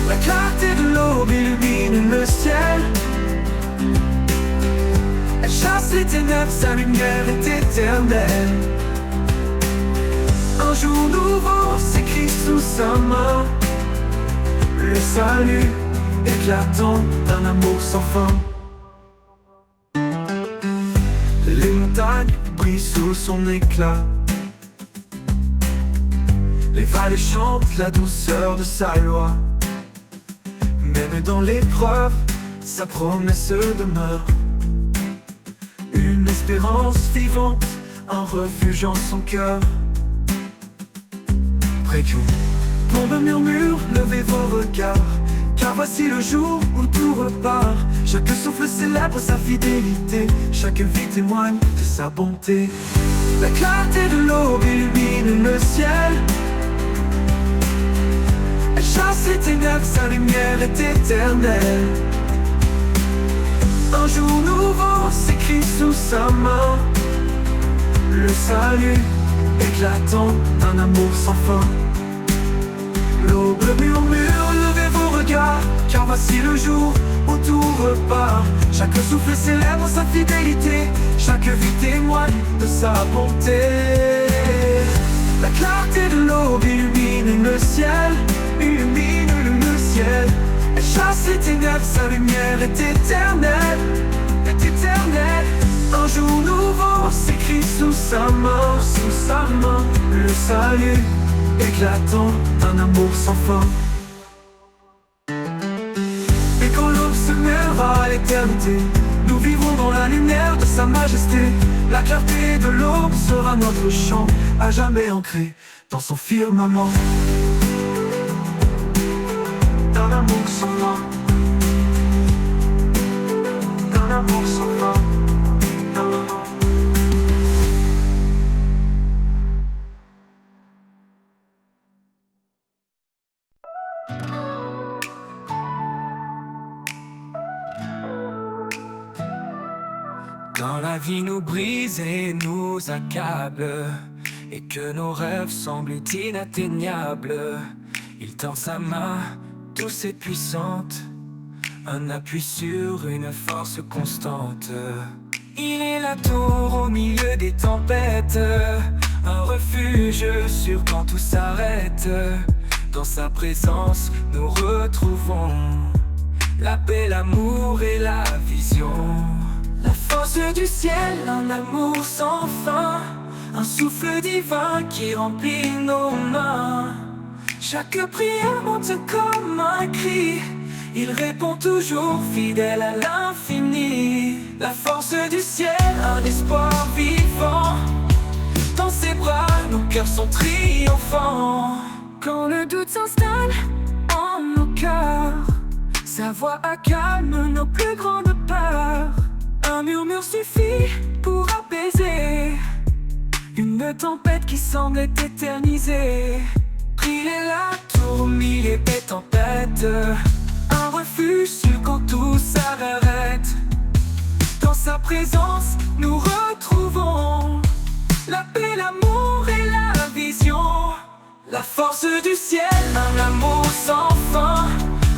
La clarté de l'aube illumine le ciel. Elle chasse les ténèbres, sa lumière est éternelle. Un jour nouveau s'écrit sous sa main. Le salut éclatant d'un amour sans fin. Les montagnes brillent sous son éclat. Les vallées chantent la douceur de sa loi. Même dans l'épreuve, sa promesse demeure. Une espérance vivante, un refuge en son cœur. Près que tombe murmure, levez vos regards, car Car voici le jour où tout repart. Chaque souffle célèbre sa fidélité, chaque vie témoigne de sa bonté. La clarté de l'aube illumine le ciel, elle chasse les ténèbres, sa lumière est éternelle. Un jour nouveau s'écrit sous sa main, le salut éclatant d'un amour sans fin. L'aube murmure, levez vos regards, car voici le jour où tout repart. Chaque souffle célèbre sa fidélité, chaque vie témoigne de sa bonté. La clarté de l'aube illumine le ciel, illumine le ciel. Elle chasse les ténèbres, sa lumière est éternelle, est éternelle. Un jour nouveau s'écrit sous sa main, le salut éclatant d'un amour sans fin. Et quand l'aube se lèvera à l'éternité, nous vivrons dans la lumière de sa majesté. La clarté de l'aube sera notre chant, à jamais ancré dans son firmament. D'un amour sans fin, d'un amour sans fin, d'un amour. Quand la vie nous brise et nous accable, et que nos rêves semblent inatteignables, il tend sa main douce et puissante, un appui sur une force constante. Il est la tour au milieu des tempêtes, un refuge sûr quand tout s'arrête. Dans sa présence nous retrouvons la paix, l'amour et la vision. La force du ciel, un amour sans fin, un souffle divin qui remplit nos mains. Chaque prière monte comme un cri, il répond toujours fidèle à l'infini. La force du ciel, un espoir vivant, dans ses bras nos cœurs sont triomphants. Quand le doute s'installe en nos cœurs, sa voix accalme nos plus grandes peurs. Un murmure suffit pour apaiser une tempête qui semble éternisée. Il est la tour au milieu des tempêtes, un refuge sûr quand tout s'arrête. Dans sa présence nous retrouvons la paix, l'amour et la vision. La force du ciel, un amour sans fin,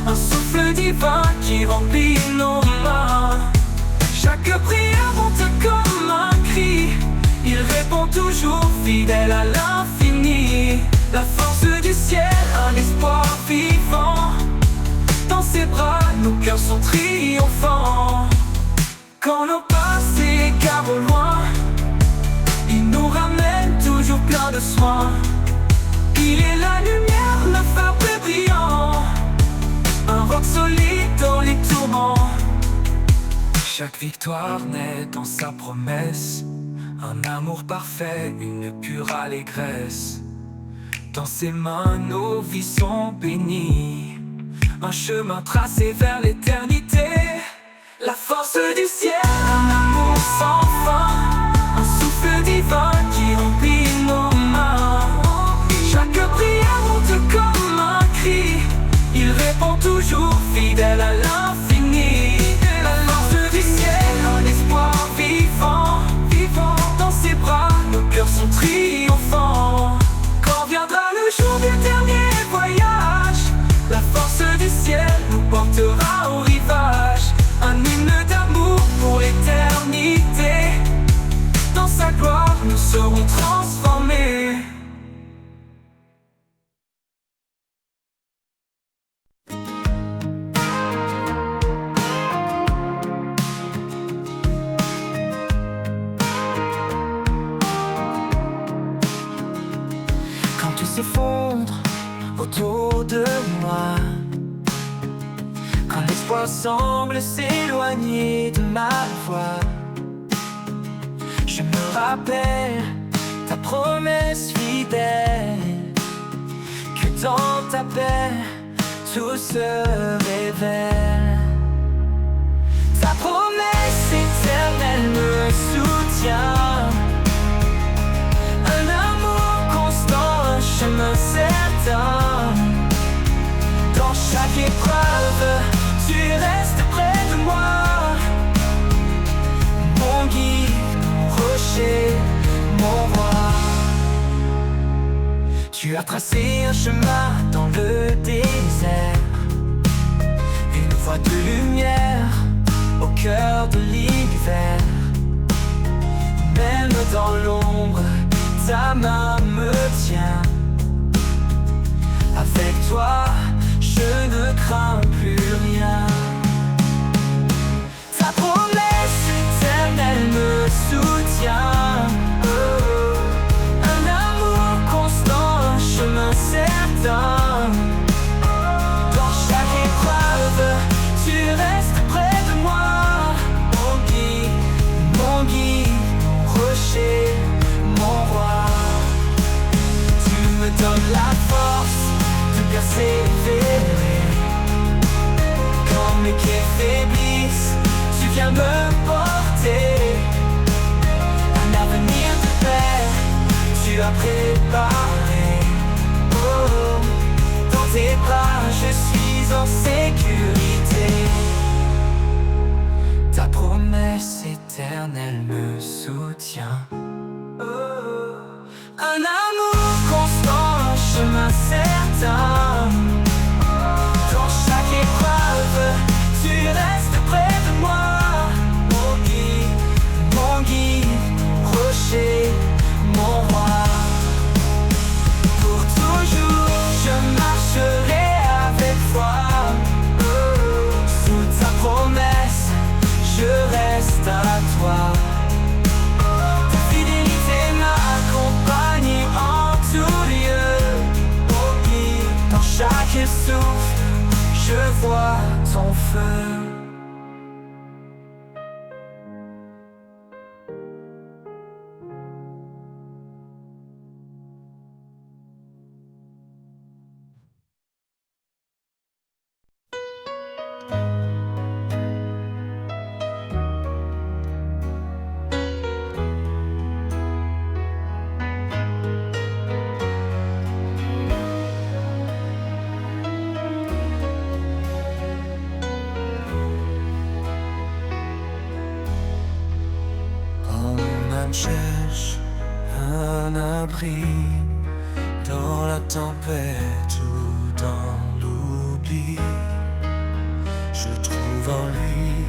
un souffle divin qui remplit nos mains. Chaque prière monte comme un cri, il répond toujours fidèle à l'infini. La force du ciel, un espoir vivant, dans ses bras nos cœurs sont triomphants. Quand nos pas s'égarent au loin, il nous ramène toujours plein de soin. Il est la lumière, le phare brillant, un roc solide dans les tourments. Chaque victoire naît dans sa promesse, un amour parfait, une pure allégresse. Dans ses mains nos vies sont bénies, un chemin tracé vers l'éternité. La force du ciel, un amour sans fin, un souffle divin qui remplit nos mains. Chaque prière monte comme un cri, il répond toujours fidèle à l'infini. La force du ciel, un espoir vivant, dans ses bras nos cœurs sont triomphants. Quand viendra le jour du dernier voyage, la force du ciel nous portera au rivage. Un hymne d'amour pour l'éternité, dans sa gloire nous serons transformés. Quand tout s'effondre autour de moi, quand l'espoir semble s'éloigner de ma voix, je me rappelle ta promesse fidèle, que dans ta paix, tout se révèle. Ta promesse éternelle me soutient. Un amour constant, un chemin certain. Dans chaque épreuve, tu restes près de moi. Mon guide, mon rocher, mon roi. Tu as tracé un chemin dans le désert, une voie de lumière au cœur de l'hiver. Même dans l'ombre, ta main me tient. Avec toi, je ne crains plus rien. Ta promesse éternelle me soutient. Un amour constant, un chemin certain. Dans chaque épreuve, tu restes près de moi. Mon guide, mon rocher, mon roi. Tu me donnes la force de persévérer. Quand mes pieds faiblissent, tu viens me porter. Un avenir de paix, tu as préparé. Oh, dans tes bras, je suis en sécurité. Ta promesse éternelle me soutient. Oh, un amour constant, un chemin certain. Dans chaque épreuve, tu restes près de moi. Mon guide, mon rocher, mon roi. Pour toujours, je marcherai avec toi. Sous ta promesse, je reste à toi. Ta fidélité m'accompagne en tout lieu. Dans chaque souffle, je vois ton feu. Cherche un abri dans la tempête ou dans l'oubli. Je trouve en lui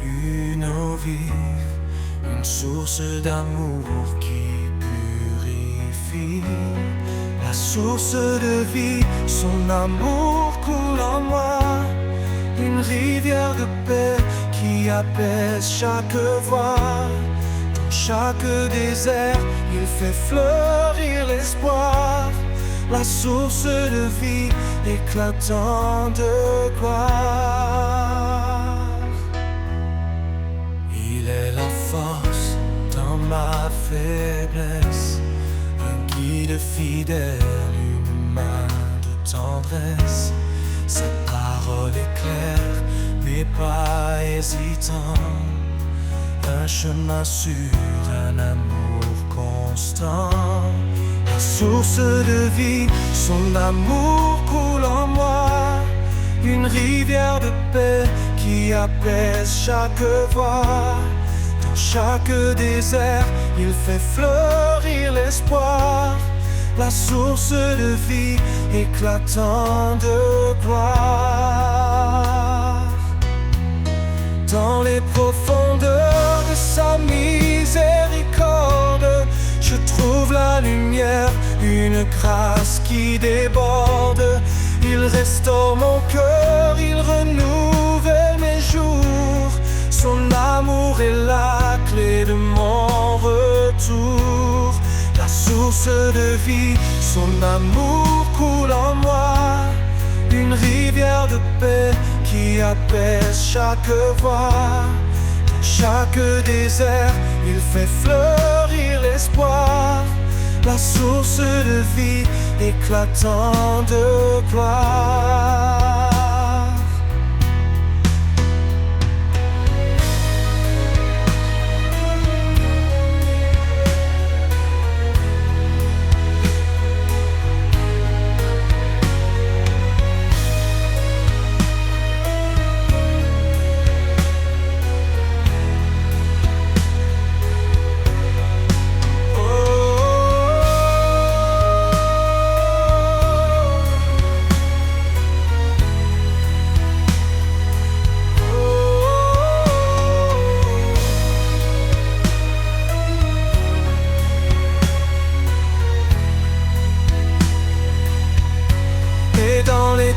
une eau vive, une source d'amour qui purifie. La source de vie, son amour coule en moi. Une rivière de paix qui apaise chaque voix. Chaque désert, il fait fleurir l'espoir. La source de vie éclatant de gloire. Il est la force dans ma faiblesse, un guide fidèle, une main de tendresse. Sa parole est claire, mais pas hésitant. Un chemin sûr, un amour constant. La source de vie, son amour coule en moi. Une rivière de paix qui apaise chaque voix. Dans chaque désert, il fait fleurir l'espoir. La source de vie éclatant de gloire. Dans les profondeurs de sa miséricorde, je trouve la lumière, une grâce qui déborde. Il restaure mon cœur, il renouvelle mes jours. Son amour est la clé de mon retour. La source de vie, son amour coule en moi. Une rivière de paix qui apaise chaque voix. Dans chaque désert, il fait fleurir l'espoir. La source de vie éclatant de gloire.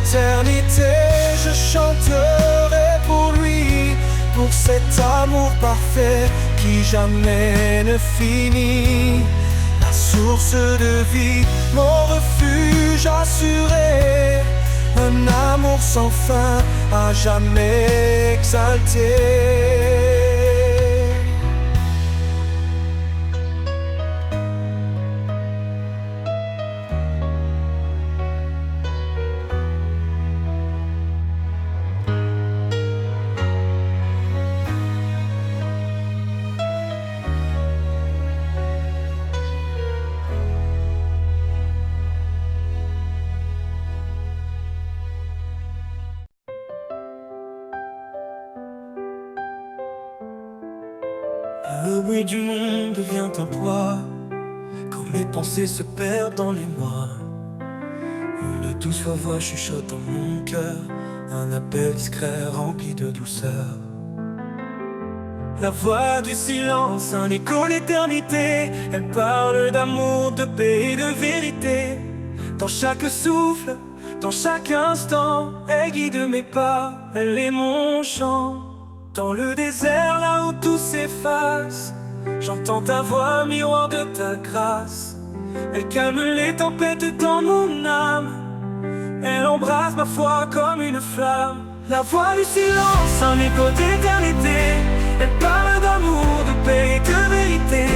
l'éternité, je chanterai pour lui, pour cet amour parfait qui jamais ne finit. La source de vie, mon refuge assuré, un amour sans fin, à jamais exalté. Le bruit du monde devient un poids, quand mes pensées se perdent dans les mois. Une douce voix chuchote dans mon cœur, un appel discret rempli de douceur. La voix du silence, un écho d'éternité, elle parle d'amour, de paix et de vérité. Dans chaque souffle, dans chaque instant, elle guide mes pas, elle est mon chant. Dans le désert, là où tout s'efface, j'entends ta voix, miroir de ta grâce. Elle calme les tempêtes dans mon âme, elle embrasse ma foi comme une flamme. La voix du silence, un écho d'éternité, elle parle d'amour, de paix et de vérité.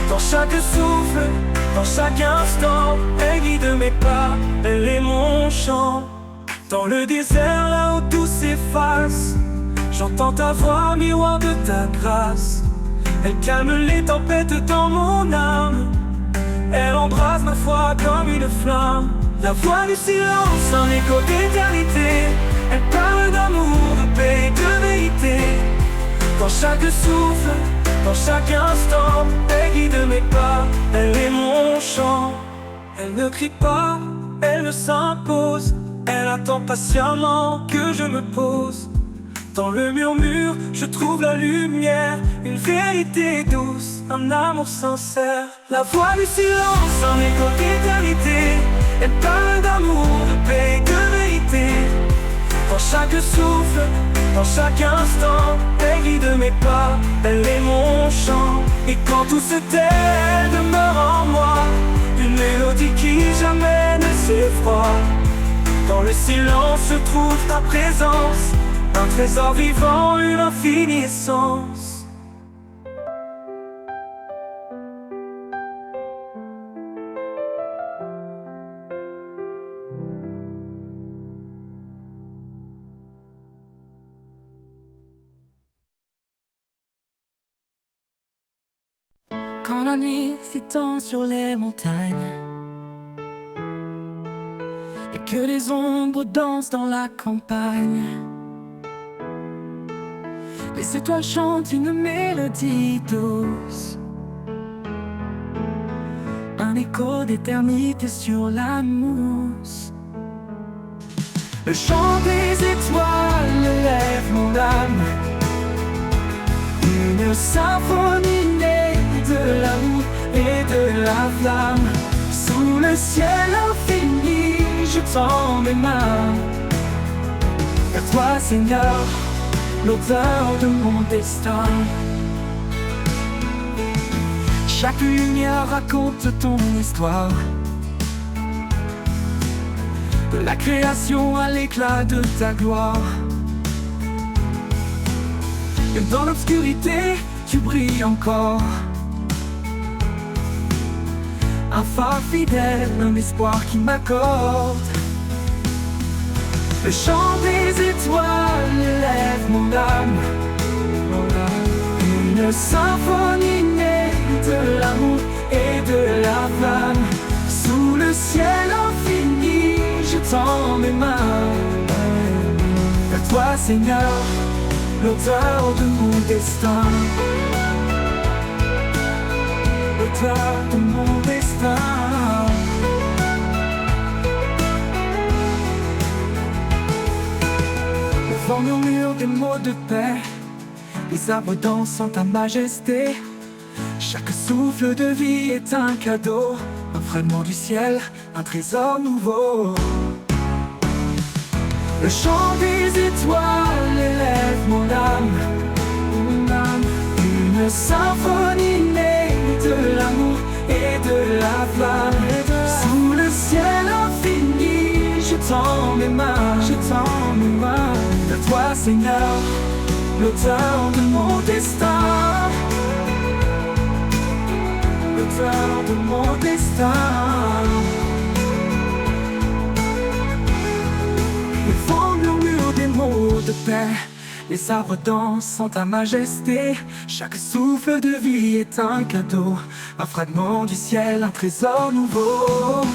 Dans chaque souffle, dans chaque instant, elle guide mes pas, elle est mon chant. Dans le désert, là où tout s'efface, j'entends ta voix, miroir de ta grâce. Elle calme les tempêtes dans mon âme, elle embrasse ma foi comme une flamme. La voix du silence, un écho d'éternité, elle parle d'amour, de paix et de vérité. Dans chaque souffle, dans chaque instant, elle guide mes pas, elle est mon chant. Elle ne crie pas, elle ne s'impose, elle attend patiemment que je me pose. Dans le murmure, je trouve la lumière, une vérité douce, un amour sincère. La voix du silence, un écho d'éternité, elle parle d'amour, de paix et de vérité. Dans chaque souffle, dans chaque instant, elle guide mes pas, elle est mon chant. Et quand tout se tait, elle demeure en moi, une mélodie qui jamais ne s'effroie. Dans le silence se trouve ta présence, un trésor vivant, une infinie essence. Quand la nuit s'étend sur les montagnes et que les ombres dansent dans la campagne, les étoiles chantent une mélodie douce, un écho d'éternité sur la mousse. Le chant des étoiles lève mon âme, une symphonie née de l'amour et de la flamme. Sous le ciel infini, je tends mes mains vers toi, Seigneur, l'auteur de mon destin. Chaque lumière raconte ton histoire, de la création à l'éclat de ta gloire. Et dans l'obscurité, tu brilles encore, un phare fidèle, un espoir qui m'accorde. Le chant des étoiles lève mon âme, une symphonie née de l'amour et de la flamme. Sous le ciel infini, je tends mes mains vers toi, Seigneur, l'auteur de mon destin, l'auteur de mon destin. Le vent murmure des mots de paix, les arbres dansent en ta majesté. Chaque souffle de vie est un cadeau, un fragment du ciel, un trésor nouveau. Le chant des étoiles élève mon âme, une symphonie née de l'amour et de la flamme. Sous le ciel infini, je tends mes mains, vers toi Seigneur, l'auteur de mon destin, l'auteur de mon destin. Le vent murmure des mots de paix, les arbres dansent en ta majesté. Chaque souffle de vie est un cadeau, un fragment du ciel, un trésor nouveau.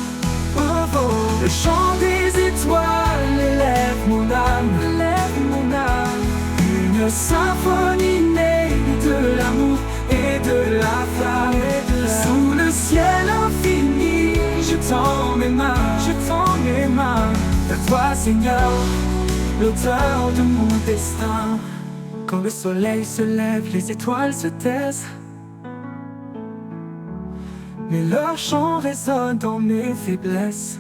Oh, oh. Le chant des étoiles élève mon âme, une symphonie née de l'amour et de la flamme. Sous le ciel infini, je tends mes mains, vers toi Seigneur, l'auteur de mon destin. Quand le soleil se lève, les étoiles se taisent, mais leur chant résonne dans mes faiblesses.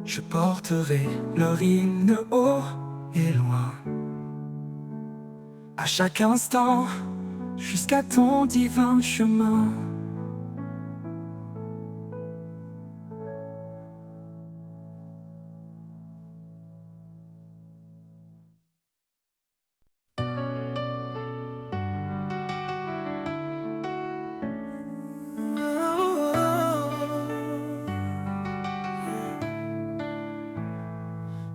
Je porterai leur hymne haut et loin, à chaque instant, jusqu'à ton divin chemin.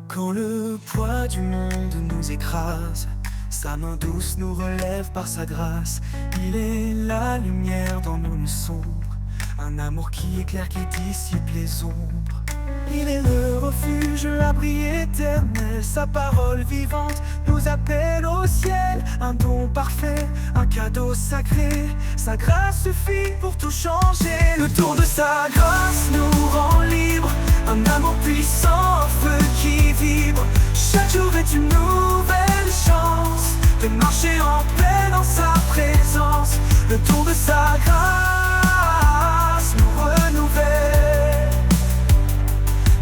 Quand le poids du monde nous écrase, sa main douce nous relève par sa grâce. Il est la lumière dans nos nuits sombres, un amour qui éclaire, qui dissipe les ombres. Il est le refuge, l'abri éternel, sa parole vivante nous appelle au ciel. Un don parfait, un cadeau sacré, sa grâce suffit pour tout changer. Le tour de sa grâce nous rend libres, un amour puissant, un feu qui vibre. Chaque jour est une nouvelle chance de marcher en paix dans sa présence. Le tour de sa grâce nous renouvelle,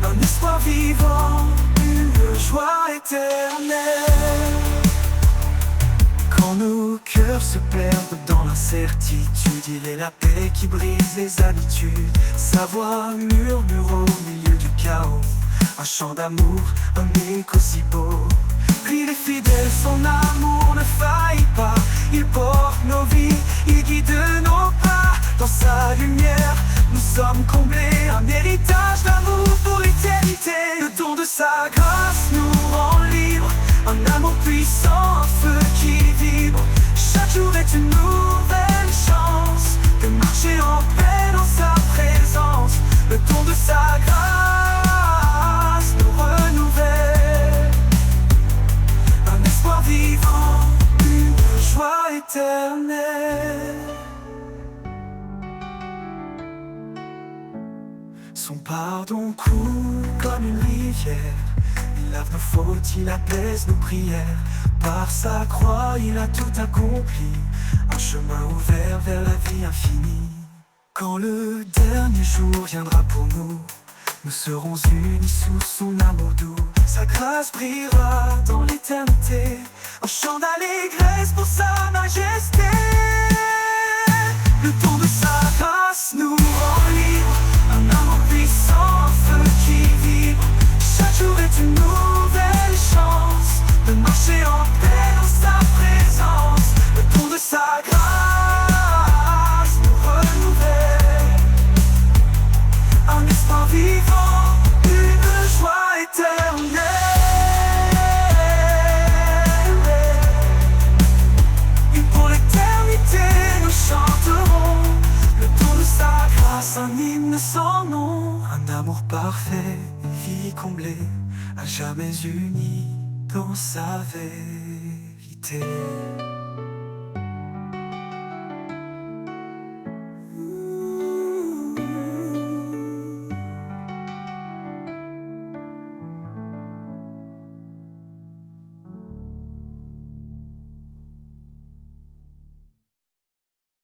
un espoir vivant, une joie éternelle. Quand nos cœurs se perdent dans l'incertitude, il est la paix qui brise les habitudes. Sa voix murmure au milieu du chaos, un chant d'amour, un écho si beau. Il est fidèle, son amour ne faillit pas. Il porte nos vies, il guide nos pas. Dans sa lumière, nous sommes comblés, un héritage d'amour pour l'éternité. Le don de sa grâce nous rend libres, un amour puissant, un feu qui vibre. Chaque jour est une nouvelle chance de marcher en paix dans sa présence. Le don de sa grâce nous renouvelle, un espoir vivant, une joie éternelle. Son pardon coule comme une rivière, il lave nos fautes, il apaise nos prières. Par sa croix, il a tout accompli, un chemin ouvert vers la vie infinie. Quand le dernier jour viendra pour nous, nous serons unis sous son amour doux. Sa grâce brillera dans l'éternité, un chant d'allégresse pour sa majesté. Le don de sa grâce nous rend libres, un amour puissant, un feu qui vibre. Chaque jour est une nouvelle chance de marcher en paix dans sa présence. Le don de sa grâce nous renouvelle, un espoir vivant, une joie éternelle. Et pour l'éternité nous chanterons le don de sa grâce, un hymne sans nom. Un amour parfait, une vie comblée, à jamais unie dans sa vérité.